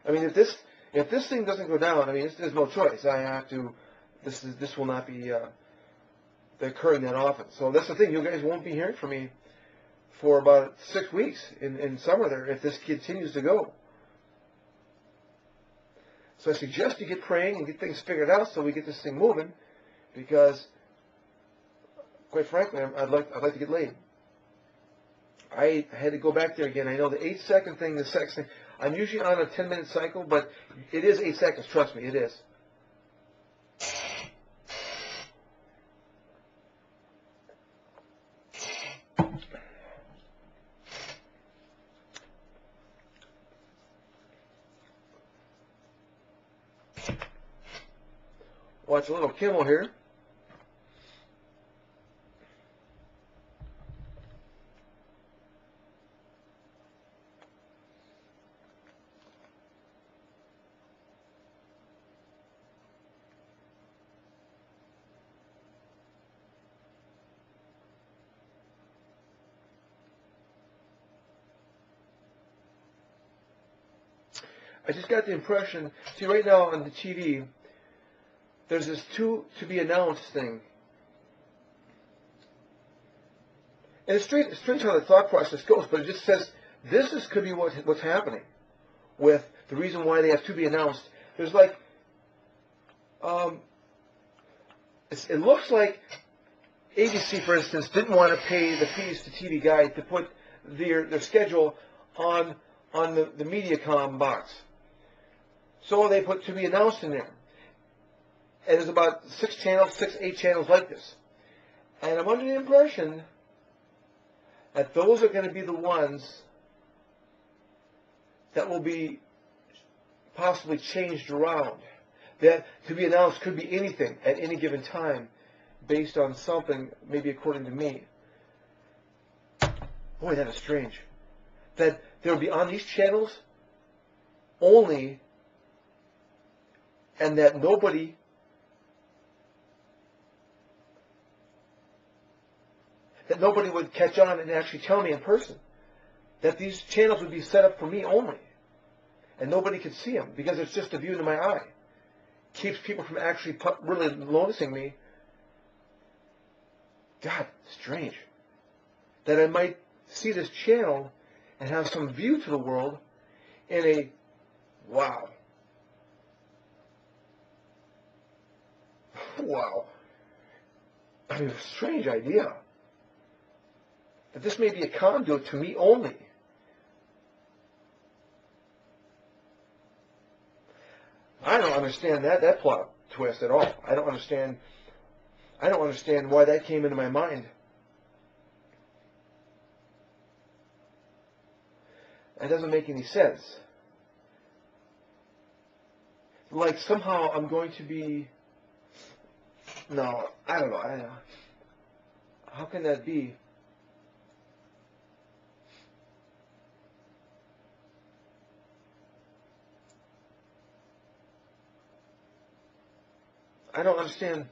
I mean, if this thing doesn't go down, I mean, there's no choice. I have to. This will not be occurring that often. So that's the thing. You guys won't be hearing from me for about 6 weeks in summer there if this continues to go. So I suggest you get praying and get things figured out so we get this thing moving, because quite frankly, I'd like to get laid. I had to go back there again. I know the 8-second thing, the sex thing. I'm usually on a 10-minute cycle, but it is 8 seconds. Trust me, it is. Watch a little Kimmel here. I just got the impression, see right now on the TV, there's this to be announced thing. And it's strange how the thought process goes, but it just says could be what's happening with the reason why they have to be announced. There's like, it looks like ABC, for instance, didn't want to pay the fees to TV Guide to put their schedule on the Mediacom box. So they put to be announced in there. And there's about 8 channels like this. And I'm under the impression that those are going to be the ones that will be possibly changed around. That to be announced could be anything at any given time based on something, maybe according to me. Boy, that is strange. That there will be on these channels only, and that nobody would catch on and actually tell me in person. That these channels would be set up for me only. And nobody could see them because it's just a view to my eye. Keeps people from actually really noticing me. God, strange. That I might see this channel and have some view to the world in a, wow. Wow. I mean, a strange idea. That this may be a conduit to me only. I don't understand that plot twist at all. I don't understand why that came into my mind. That doesn't make any sense. Like somehow I'm going to be... No, I don't know. How can that be? I don't understand.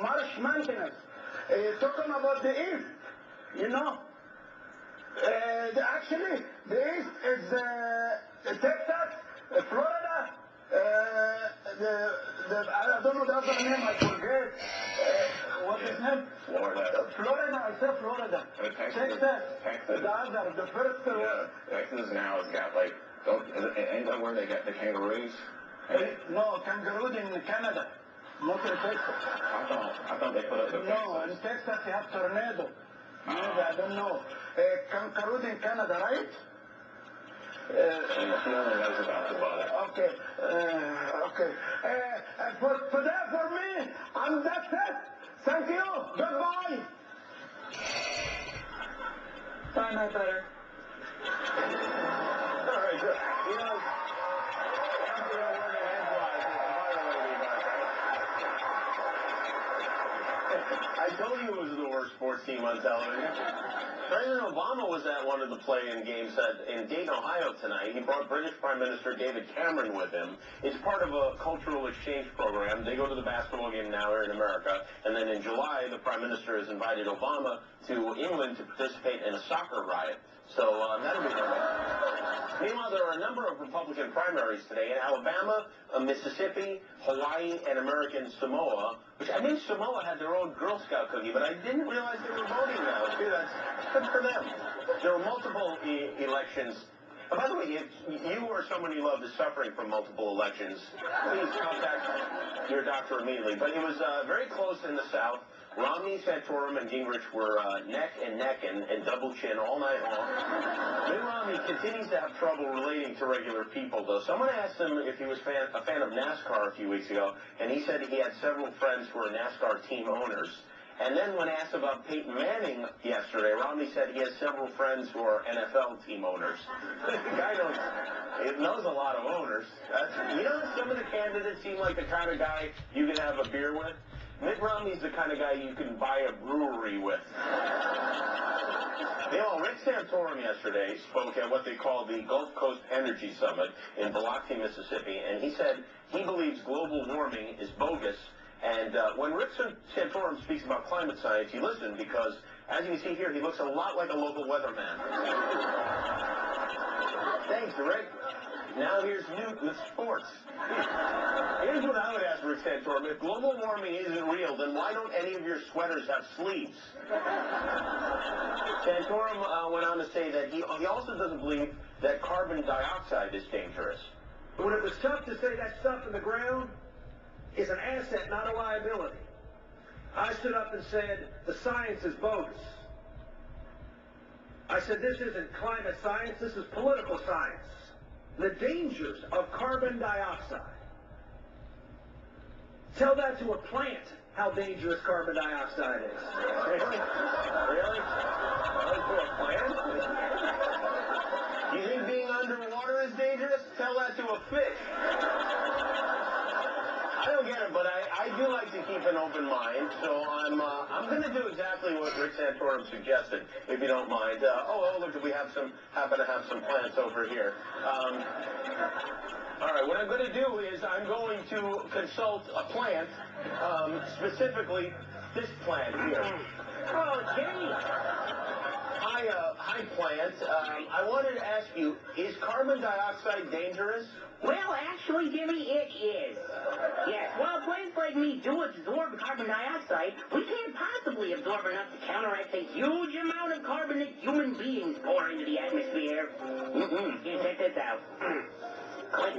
Marsh maintenance. Talking about the East, you know. Actually, the East is Texas, Florida, I don't know the other name, I forget. What's his name? Florida. Florida, I said Florida. Texas. The other, the first one. Texas now has got like, ain't that where they got the kangaroos? No, kangaroos in Canada. Not in Texas. I thought they put up the No, in Texas you have tornado. Maybe, I don't know. Kangaroos in Canada, right? No one knows about the bottom. Okay. Okay. For today, for me, I'm that's it. Thank you. Goodbye. Bye, my butter. All right, good. You know, I told you it was the worst sports team on television. President Obama was at one of the play-in games in Dayton, Ohio tonight. He brought British Prime Minister David Cameron with him. It's part of a cultural exchange program. They go to the basketball game now here in America, and then in July, the Prime Minister has invited Obama to England to participate in a soccer riot. So that'll be fun. Meanwhile, there are a number of Republican primaries today in Alabama, Mississippi, Hawaii, and American Samoa, which I knew Samoa had their own Girl Scout cookie, but I didn't realize they were voting now. Too. That's good for them. There were multiple elections. By the way, if you or someone you love is suffering from multiple elections, please contact your doctor immediately. But it was very close in the South. Romney, Santorum, and Gingrich were neck and neck and double chin all night long. Mitt Romney continues to have trouble relating to regular people, though. Someone asked him if he was a fan of NASCAR a few weeks ago, and he said he had several friends who are NASCAR team owners. And then when asked about Peyton Manning yesterday, Romney said he has several friends who are NFL team owners. The guy knows a lot of owners. You know, some of the candidates seem like the kind of guy you can have a beer with. Mitt Romney's the kind of guy you can buy a brewery with. Meanwhile, Rick Santorum yesterday spoke at what they call the Gulf Coast Energy Summit in Biloxi, Mississippi, and he said he believes global warming is bogus. And when Rick Santorum speaks about climate science, you listen because, as you can see here, he looks a lot like a local weatherman. Thanks, Rick. Now here's Newt with sports. Here's what I would ask Rick Santorum. If global warming isn't real, then why don't any of your sweaters have sleeves? Santorum went on to say that he also doesn't believe that carbon dioxide is dangerous. When it was tough to say that stuff in the ground is an asset, not a liability, I stood up and said, the science is bogus. I said, this isn't climate science, this is political science. The dangers of carbon dioxide. Tell that to a plant, how dangerous carbon dioxide is. Really? Really? To a plant? You think being underwater is dangerous? Tell that to a fish. I don't get it, but I do like to keep an open mind, so I'm going to do exactly what Rick Santorum suggested, if you don't mind. Look, we happen to have some plants over here. All right, what I'm going to do is I'm going to consult a plant, specifically this plant here. Oh, gee. Hi, Plant. I wanted to ask you, is carbon dioxide dangerous? Well, actually, Jimmy, it is. Yes, while plants like me do absorb carbon dioxide, we can't possibly absorb enough to counteract the huge amount of carbon that human beings pour into the atmosphere. Here, check this out. Click.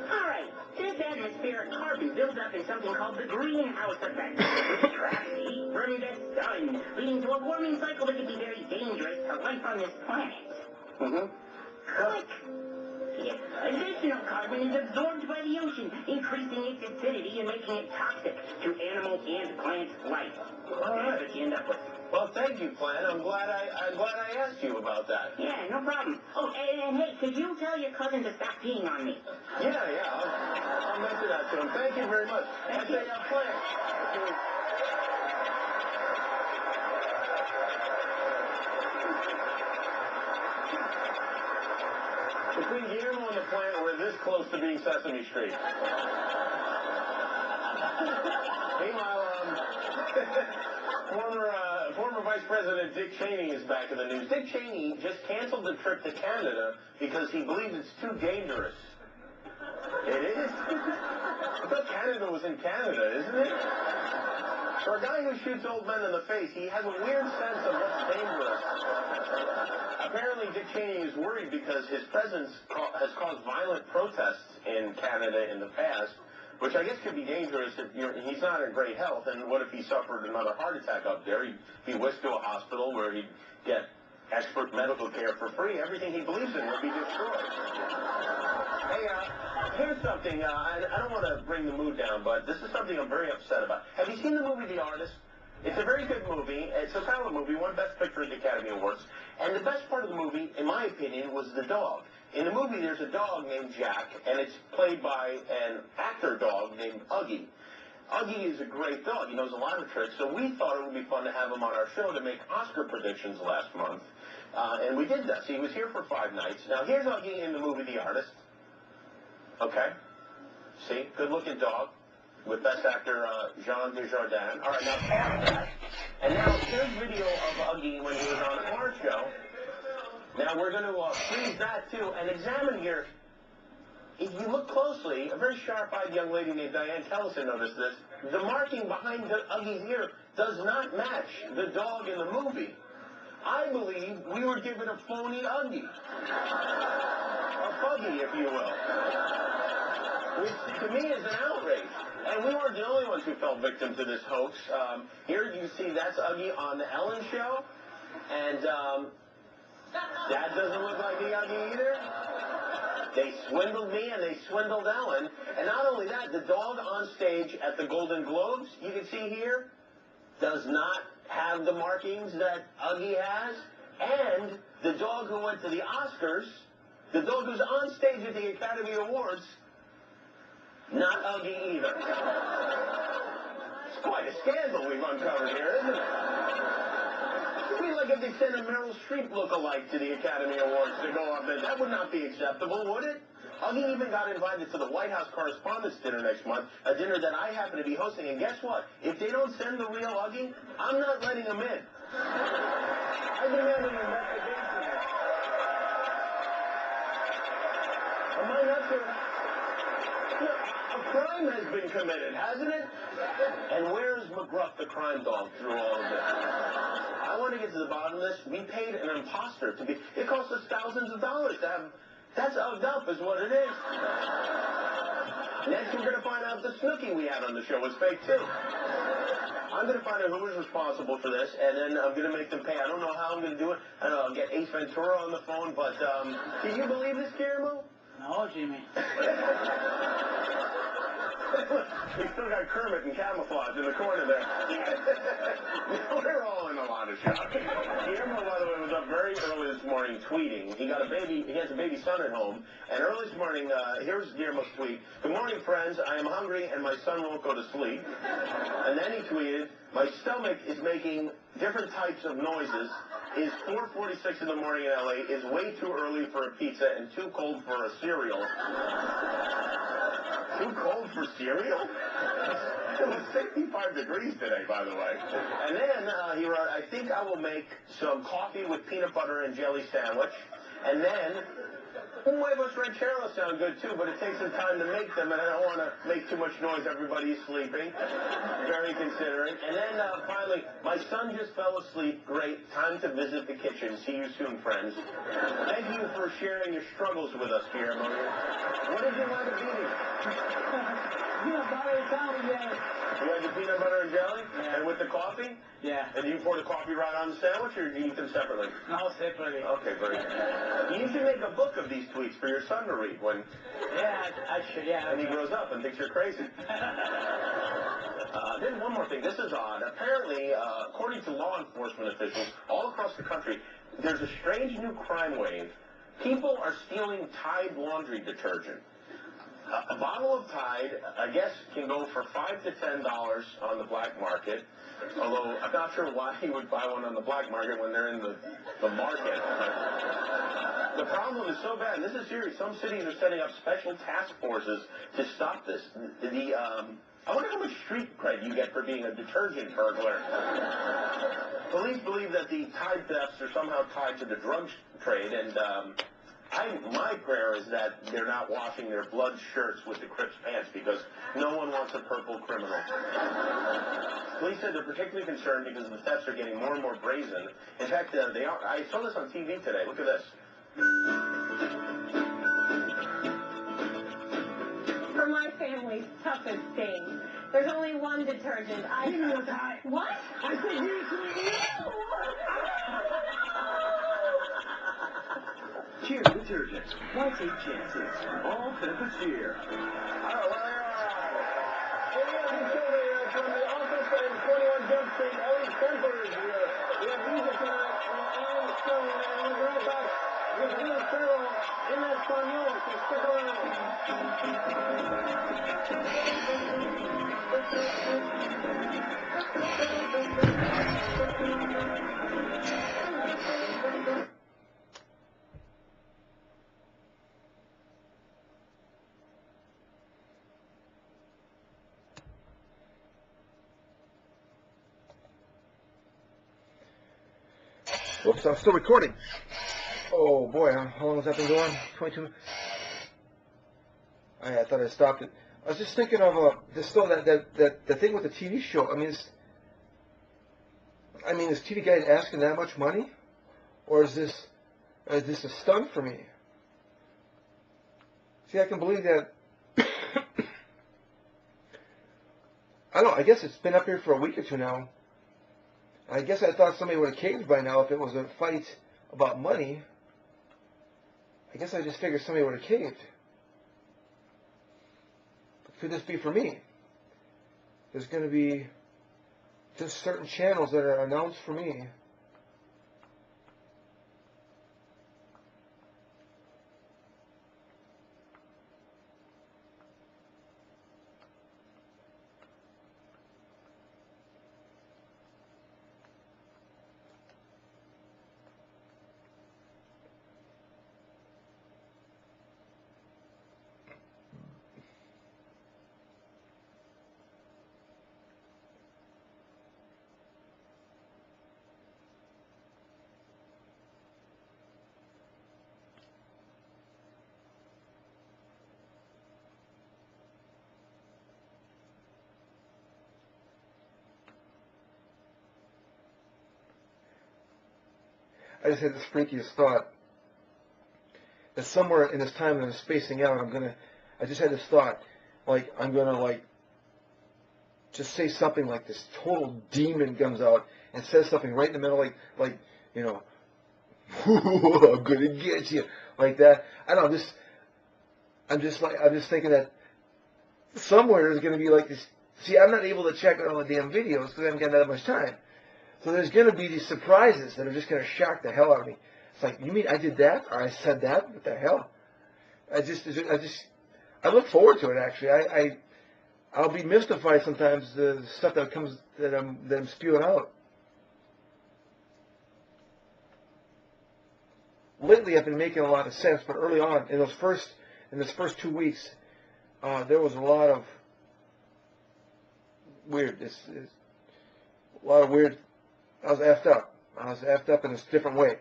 All right, this atmospheric carbon builds up in something called the greenhouse effect, which traps heat from the sun, leading to a warming cycle that can be very dangerous to life on this planet. Click. Yes. Additional carbon is absorbed by the ocean, increasing its acidity and making it toxic to animal and plant life. All right. That's what you end up with. Well, thank you, Plant. I'm glad I asked you about that. Yeah, no problem. Oh, and hey, could you tell your cousin to stop peeing on me? Yeah. I'll mention that to him. Thank you very much. I say, Plant. Between Guillermo and the Plant, we're this close to being Sesame Street. Meanwhile, former Vice President Dick Cheney is back in the news. Dick Cheney just canceled the trip to Canada because he believes it's too dangerous. It is? I thought Canada was in Canada, isn't it? For a guy who shoots old men in the face, he has a weird sense of what's dangerous. Apparently, Dick Cheney is worried because his presence has caused violent protests in Canada in the past, which I guess could be dangerous if he's not in great health. And what if he suffered another heart attack up there? He'd be whisked to a hospital where he'd get expert medical care for free. Everything he believes in would be destroyed. Hey, here's something. I don't want to bring the mood down, but this is something I'm very upset about. Have you seen the movie The Artist? It's a very good movie. It's a silent movie, won Best Picture at the Academy Awards. And the best part of the movie, in my opinion, was the dog. In the movie, there's a dog named Jack, and it's played by an actor dog named Uggie. Uggie is a great dog. He knows a lot of tricks, so we thought it would be fun to have him on our show to make Oscar predictions last month. And we did that. So he was here for 5 nights. Now, here's Uggie in the movie The Artist. Okay? See? Good-looking dog with Best Actor Jean Dujardin. All right, now pause that. And now here's video of Uggie when he was on our show. Now we're going to freeze that too and examine here. If you look closely, a very sharp-eyed young lady named Diane Kellison noticed this. The marking behind Uggie's ear does not match the dog in the movie. I believe we were given a phony Uggie. A buggy, if you will. Which to me is an outrage. And we weren't the only ones who fell victim to this hoax. Here you see that's Uggie on the Ellen show. And Dad doesn't look like the Uggie either. They swindled me and they swindled Ellen. And not only that, the dog on stage at the Golden Globes, you can see here, does not have the markings that Uggie has. And the dog who went to the Oscars, the dog who's on stage at the Academy Awards, not Uggie either. It's quite a scandal we've uncovered here, isn't it? It'd be like if they sent a Meryl Streep look-alike to the Academy Awards to go up there. That would not be acceptable, would it? Uggie even got invited to the White House Correspondents' Dinner next month, a dinner that I happen to be hosting. And guess what? If they don't send the real Uggie, I'm not letting them in. I've been having an investigation. Am I not sure? A crime has been committed, hasn't it? And where is McGruff, the crime dog, through all of this? I want to get to the bottom of this. We paid an imposter to be... It cost us thousands of dollars to have... That's ugged up is what it is. Next, we're going to find out the Snooki we had on the show was fake, too. I'm going to find out who was responsible for this, and then I'm going to make them pay. I don't know how I'm going to do it. I don't know, I'll get Ace Ventura on the phone, but can you believe this, Guillermo? No, Jimmy. We still got Kermit and camouflage in the corner there. We're all in a lot of shock. Guillermo, by the way, was up very early this morning tweeting. He got a baby. He has a baby son at home. And early this morning, here's Guillermo's tweet. Good morning, friends. I am hungry and my son won't go to sleep. And then he tweeted, my stomach is making different types of noises. Is 4:46 in the morning in LA. Is way too early for a pizza and too cold for a cereal. Too cold for cereal? It was 65 degrees today, by the way. And then he wrote, I think I will make some coffee with peanut butter and jelly sandwich. And then, huevos rancheros sound good too, but it takes some time to make them, and I don't want to make too much noise. Everybody's sleeping. Very considerate. And then finally, my son just fell asleep. Great. Time to visit the kitchen. See you soon, friends. Thank you for sharing your struggles with us, Guillermo. What did you wind up eating? Peanut butter and jelly, yes. You had the peanut butter and jelly? Yeah. And with the coffee? Yeah. And you pour the coffee right on the sandwich, or do you eat them separately? No, separately. Okay, very good. You should make a book of these tweets for your son to read when... Yeah, I should, yeah. And he grows up and thinks you're crazy. Then one more thing. This is odd. Apparently, according to law enforcement officials all across the country, there's a strange new crime wave. People are stealing Tide laundry detergent. A bottle of Tide, I guess, can go for $5 to $10 on the black market. Although I'm not sure why he would buy one on the black market when they're in the market. The problem is so bad, and this is serious. Some cities are setting up special task forces to stop this. I wonder how much street cred you get for being a detergent burglar. Police believe that the Tide thefts are somehow tied to the drug trade, and my prayer is that they're not washing their blood shirts with the Crips pants, because no one wants a purple criminal. Police said they're particularly concerned because the thefts are getting more and more brazen. In fact, they are. I saw this on TV today. Look at this. For my family's toughest thing, there's only one detergent. I Give me the Tide. What? I said use me. Cheer detergent. Why take chances? All benefits cheer. All right, from the office and 21 Jump Street, Ellie Stemper is here. We have music tonight from Alan Stone, and we'll be right back with Will Ferrell in Espanol, so stick around. Whoops, I'm still recording. Oh boy, how long has that been going? 22. I thought I stopped it. I was just thinking of the thing with the TV show. I mean, is TV guy asking that much money, or is this a stunt for me? See, I can believe that. I don't know. I guess it's been up here for a week or two now. I guess I thought somebody would have caved by now if it was a fight about money. I guess I just figured somebody would have caved. But could this be for me? There's going to be just certain channels that are announced for me. I just had this freakiest thought that somewhere in this time that I'm spacing out, I just had this thought, like, I'm going to, like, just say something like this total demon comes out and says something right in the middle, like, you know, I'm going to get you, like that. I don't know, I'm just thinking that somewhere there's going to be like this. See, I'm not able to check out all the damn videos because I haven't got that much time. So there's going to be these surprises that are just going to shock the hell out of me. It's like, you mean I did that? Or I said that? What the hell? I look forward to it, actually. I'll be mystified sometimes, the stuff that I'm spewing out. Lately, I've been making a lot of sense, but early on, in this first 2 weeks, there was a lot of weird. It's a lot of weird. I was effed up. I was effed up in a different way.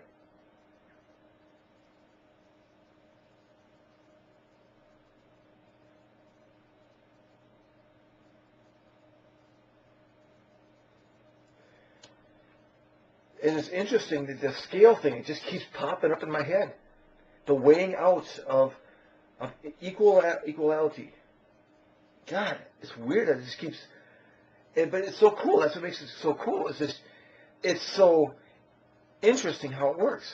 And it's interesting that the scale thing, it just keeps popping up in my head. The weighing out of equality. God, it's weird that it just keeps... but it's so cool. That's what makes it so cool. It's so interesting how it works.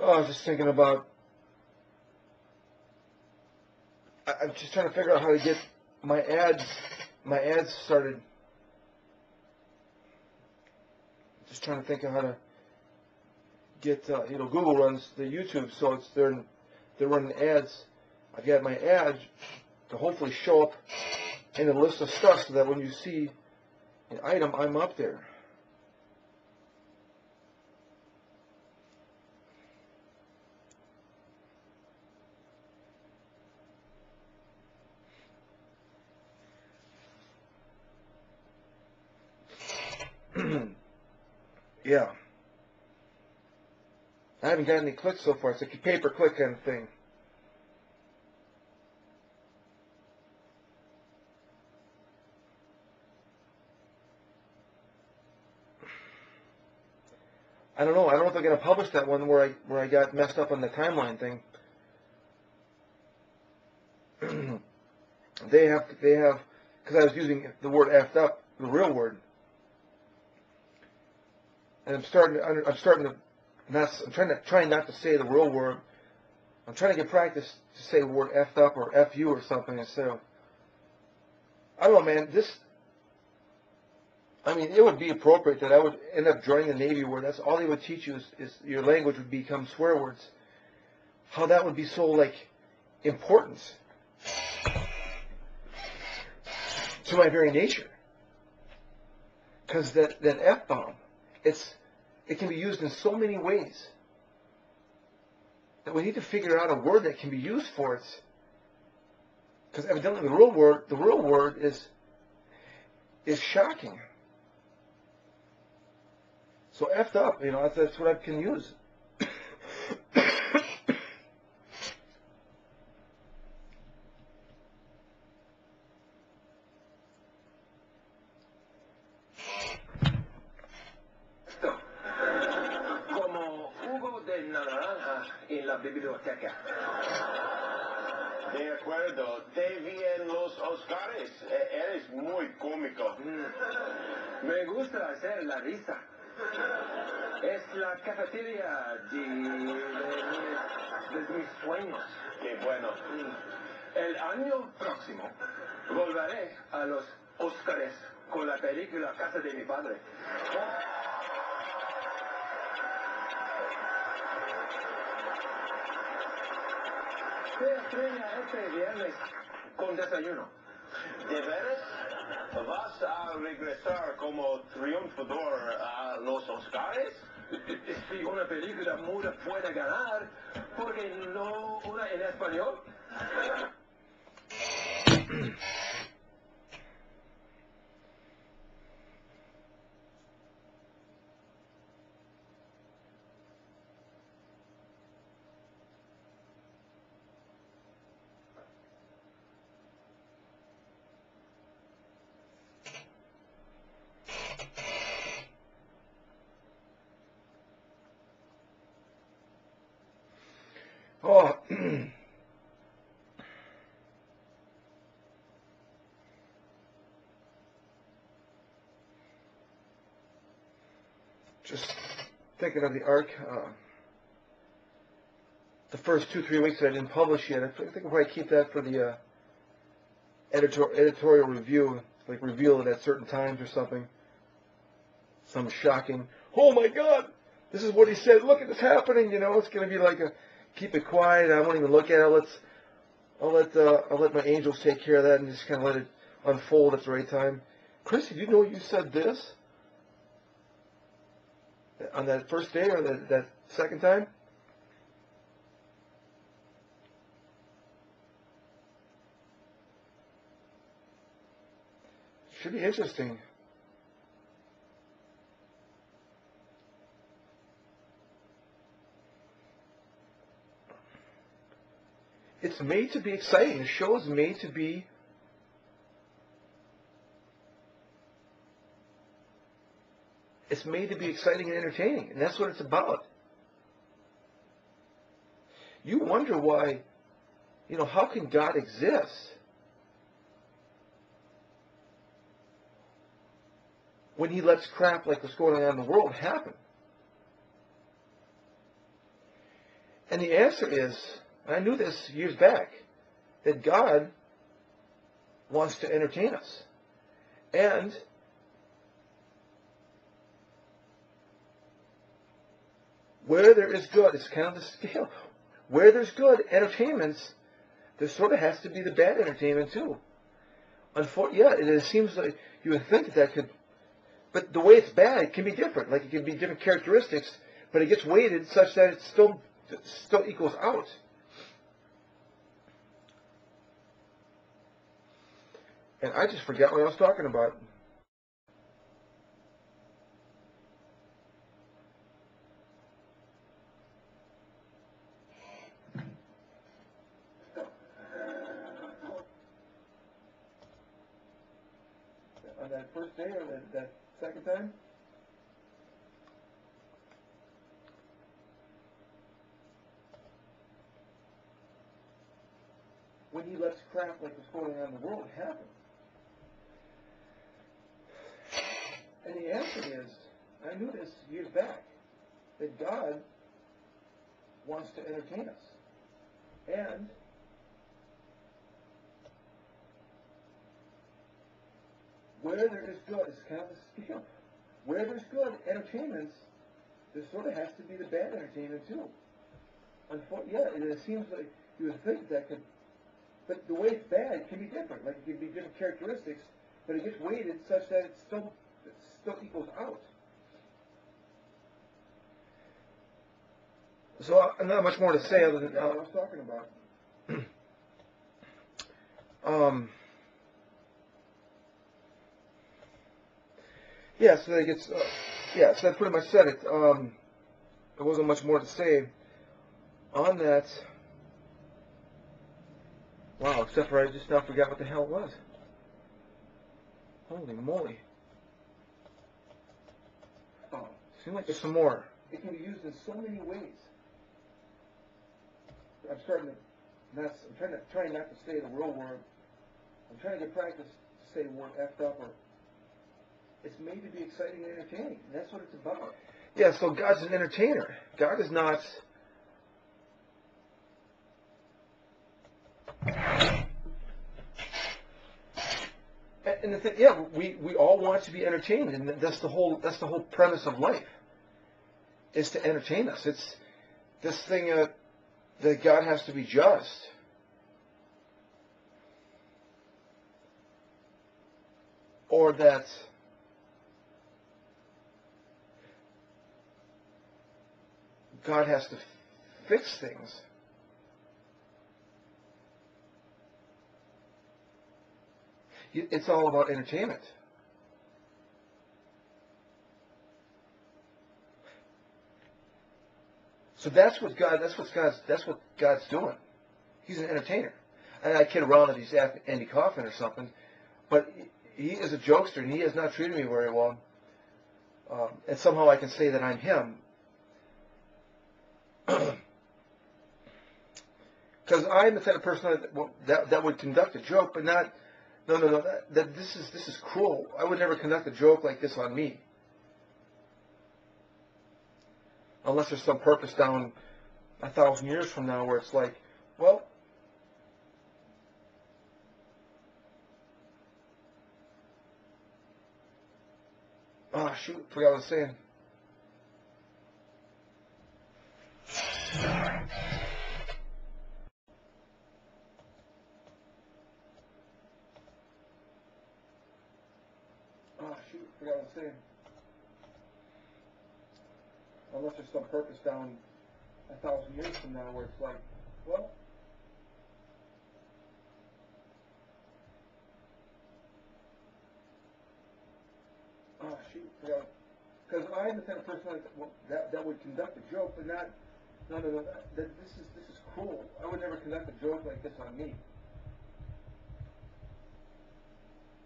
Oh, I was just thinking about... I'm just trying to figure out how to get my ads started. Just trying to think of how to get, Google runs the YouTube, so they're running ads. I've got my ads to hopefully show up in the list of stuff so that when you see an item, I'm up there. Yeah. I haven't got any clicks so far. It's like a pay-per-click kind of thing. I don't know. I don't know if they're going to publish that one where I got messed up on the timeline thing. They have, because I was using the word effed up, the real word. And I'm trying not to say the real word. I'm trying to get practice to say the word effed up or fu or something instead of, I don't know, man, it would be appropriate that I would end up joining the Navy where that's all they would teach you is your language would become swear words. How that would be so, important to my very nature. Because that F-bomb, it can be used in so many ways that we need to figure out a word that can be used for it. Because evidently the real word is shocking. So effed up, that's what I can use. En la biblioteca. De acuerdo, te vi en los Oscars. Eres muy cómico. Me gusta hacer la risa. Es la cafetería de mis sueños. Qué bueno. El año próximo volveré a los Oscars con la película Casa de mi padre. Se estrena este viernes con desayuno. ¿De veras? ¿Vas a regresar como triunfador a los Oscars? Si una película muda puede ganar, ¿por qué no una en español? Just thinking of the arc, the first 2-3 weeks that I didn't publish yet. I think I'll probably keep that for the editorial review, like reveal it at certain times or something. Some shocking, oh my God, this is what he said, look at this happening, it's going to be like a, keep it quiet, I won't even look at it, I'll let my angels take care of that and just kind of let it unfold at the right time. Chris, did you know you said this? On that first day or that second time? Should be interesting. It's made to be exciting. The show is made to be exciting and entertaining, and that's what it's about. You wonder why, how can God exist when he lets crap like what's going on in the world happen? And the answer is, I knew this years back, that God wants to entertain us. And where there is good, it's kind of the scale. Where there's good entertainments, there sort of has to be the bad entertainment too. It seems like you would think that could, but the way it's bad, it can be different. Like it can be different characteristics, but it gets weighted such that it still equals out. And I just forgot what I was talking about. On that first day or that second time? When he lets crap like what's going on in the world happen. And the answer is, I knew this years back, that God wants to entertain us. And where there is good, it's kind of the scale. Where there's good entertainments, there sort of has to be the bad entertainment too. It seems like you would think that could, but the way it's bad, it can be different. Like it can be different characteristics, but it gets weighted such that it still equals out. So not much more to say other than what I was talking about. So that gets. So that pretty much said it. There wasn't much more to say on that. Wow, except for I just now forgot what the hell it was. Holy moly. Seems like there's some more. It can be used in so many ways. I'm trying not to say the real word. I'm trying to get practice to say the word effed up, or it's made to be exciting and entertaining, and that's what it's about. Yeah, so God's an entertainer. God is not. And the thing, we all want to be entertained, and that's the whole premise of life, is to entertain us. It's this thing that God has to be just. Or that God has to fix things. It's all about entertainment. So that's what God's doing. He's an entertainer. And I kid around that he's Andy Kaufman or something, but he is a jokester, and he has not treated me very well. And somehow I can say that I'm him. Because I'm the type of person that would conduct a joke, but not. No. This is cruel. I would never conduct a joke like this on me, unless there's some purpose down 1,000 years from now where it's like, well. Oh, shoot, forgot what I was saying. Oh, shoot, forgot what I was saying. Unless there's some purpose down 1,000 years from now where it's like, well. Oh, shoot, forgot. Because I'm the kind of person that would conduct a joke, but not. No. This is cruel. I would never conduct a joke like this on me,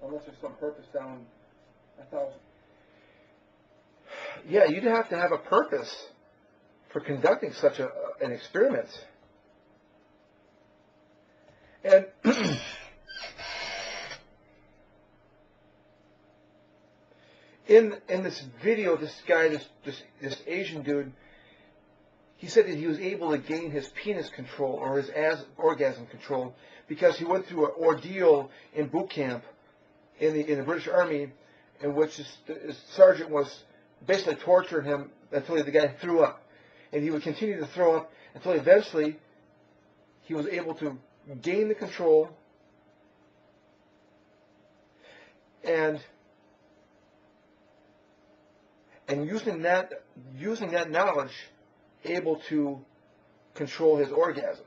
unless there's some purpose down 1,000. Yeah, you'd have to have a purpose for conducting such an experiment. And in this video, this guy, this Asian dude, he said that he was able to gain his penis control or his orgasm control because he went through an ordeal in boot camp in the British Army, in which his sergeant was basically torturing him until the guy threw up, and he would continue to throw up until eventually he was able to gain the control and using that knowledge, able to control his orgasm.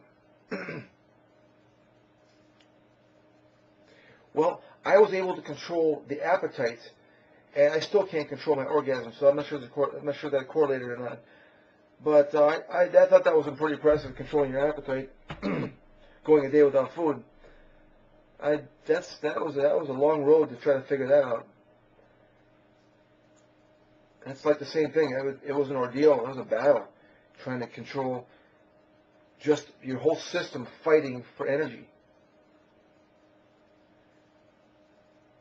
Well, I was able to control the appetite, and I still can't control my orgasm. So I'm not sure that it correlated or not. But I thought that was pretty impressive, controlling your appetite, going a day without food. That was a long road to try to figure that out. It's like the same thing. It was an ordeal. It was a battle, trying to control just your whole system, fighting for energy.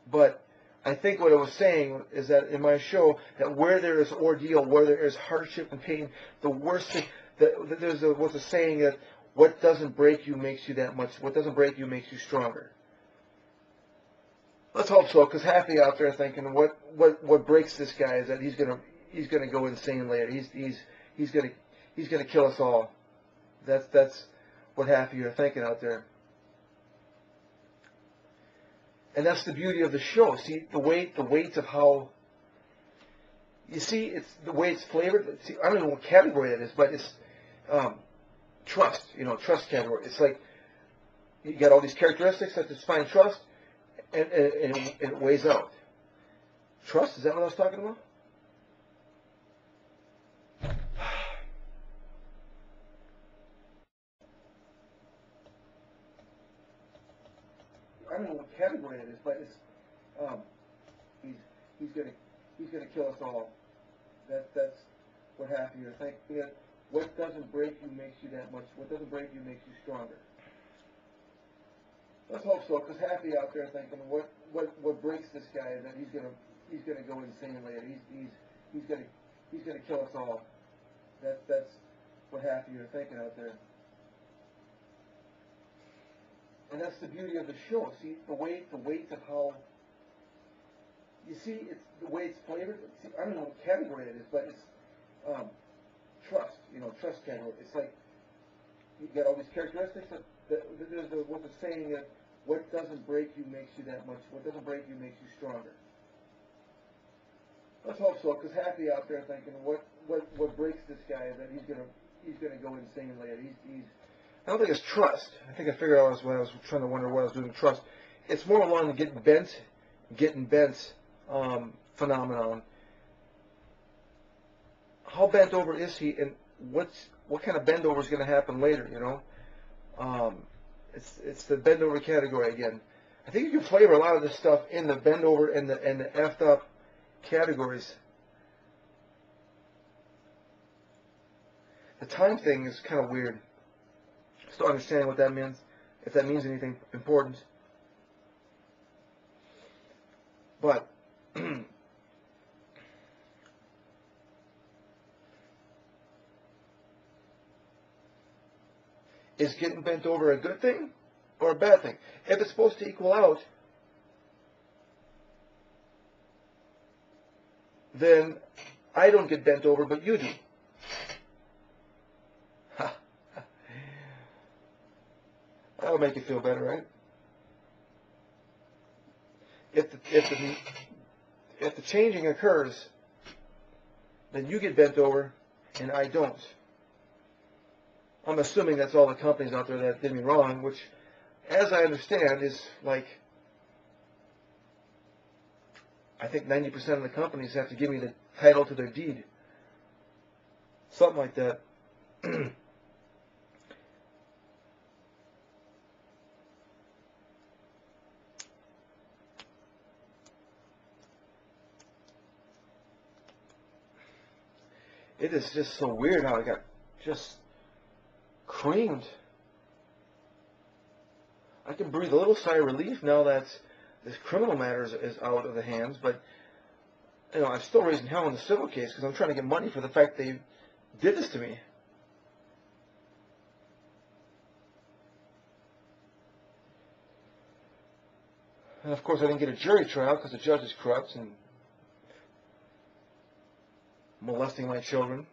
But I think what I was saying is that in my show, that where there is ordeal, where there is hardship and pain, the worst thing, there's a saying that what doesn't break you makes you that much. What doesn't break you makes you stronger. Let's hope so, because half of you out there thinking what breaks this guy is that he's gonna go insane later. He's gonna kill us all. That's what half of you are thinking out there. And that's the beauty of the show. See, the weight of how. You see, it's the way it's flavored. See, I don't know what category it is, but it's trust. Trust category. It's like you got all these characteristics that define trust, and it weighs out. Trust, is that what I was talking about? I don't know what category it is, but it's he's gonna kill us all. That's what half of you are thinking. What doesn't break you makes you that much. What doesn't break you makes you stronger. Let's hope so, because half of you out there thinking what breaks this guy is that he's gonna go insane later. He's gonna kill us all. That's what half of you are thinking out there. And that's the beauty of the show. See, the weight of how. You see, it's the way it's flavored. See, I don't know what category it is, but it's trust. Trust category. It's like you got all these characteristics that there's what's the saying that what doesn't break you makes you that much. What doesn't break you makes you stronger. Let's hope so, because half of you out there thinking what breaks this guy is that he's gonna go insane later. I don't think it's trust. I think I figured out what I was trying to wonder what I was doing with trust. It's more along the getting bent phenomenon. How bent over is he, and what kind of bend over is going to happen later? It's the bend over category again. I think you can flavor a lot of this stuff in the bend over and the effed up categories. The time thing is kind of weird. Still understanding what that means, if that means anything important. But is getting bent over a good thing or a bad thing? If it's supposed to equal out, then I don't get bent over, but you do. That'll make you feel better, right? If the changing occurs, then you get bent over and I don't. I'm assuming that's all the companies out there that did me wrong, which, as I understand, is like, I think 90% of the companies have to give me the title to their deed. Something like that. It is just so weird how I got just creamed. I can breathe a little sigh of relief now that this criminal matter is out of the hands, but you know, I'm still raising hell in the civil case because I'm trying to get money for the fact they did this to me. And of course I didn't get a jury trial because the judge is corrupt and molesting my children.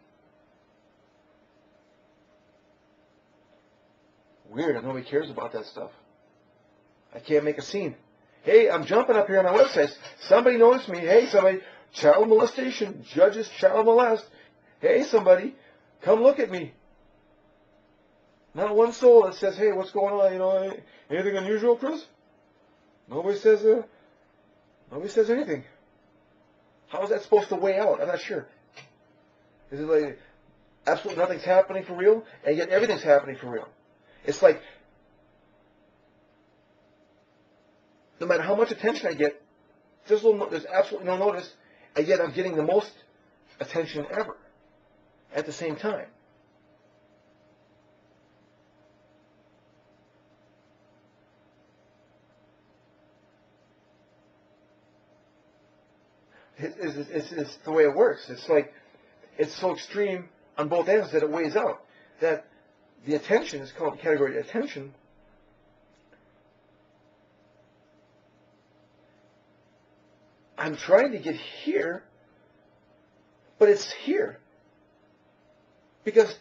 Weird, and nobody cares about that stuff. I can't make a scene. Hey, I'm jumping up here on my website. Somebody noticed me. Hey, somebody, child molestation, judges child molest. Hey, somebody, come look at me. Not one soul that says, hey, what's going on? You know, anything unusual, Chris? Nobody says anything. How is that supposed to weigh out? I'm not sure. Is it like absolutely nothing's happening for real, and yet everything's happening for real? It's like, no matter how much attention I get, there's absolutely no notice, and yet I'm getting the most attention ever at the same time. It's the way it works. It's like, it's so extreme on both ends that it weighs out. That the attention is called the category attention. I'm trying to get here, but it's here. Because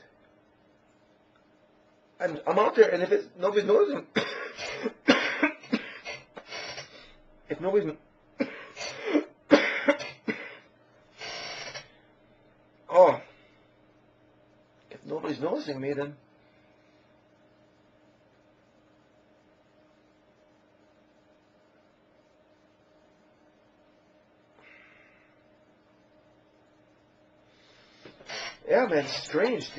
I'm out there, and if nobody's noticing, if nobody's if nobody's noticing me, then yeah, man, it's strange.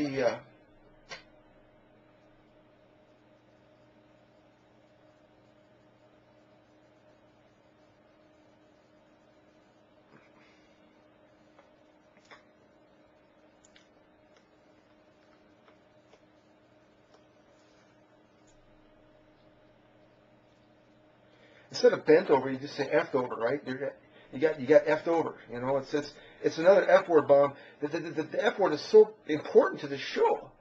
Instead of bent over, you just say effed over, right? You got effed over. You know, it's another F word bomb. The F word is so important to the show.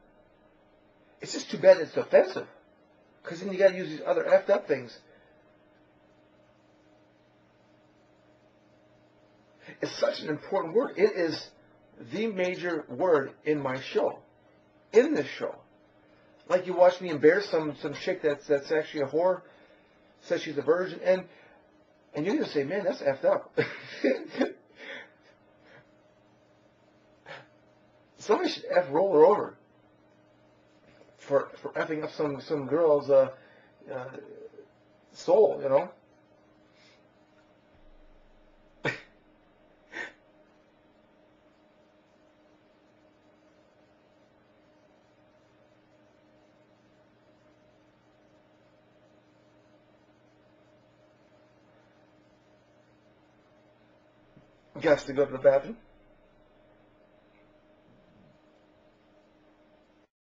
It's just too bad it's offensive, because then you got to use these other effed up things. It's such an important word. It is the major word in my show, in this show. Like you watch me embarrass some chick that's actually a whore, says she's a virgin, and you're going to say, man, that's effed up. Somebody should roll her over for effing up some girl's soul, you know? Guess to go to the bathroom.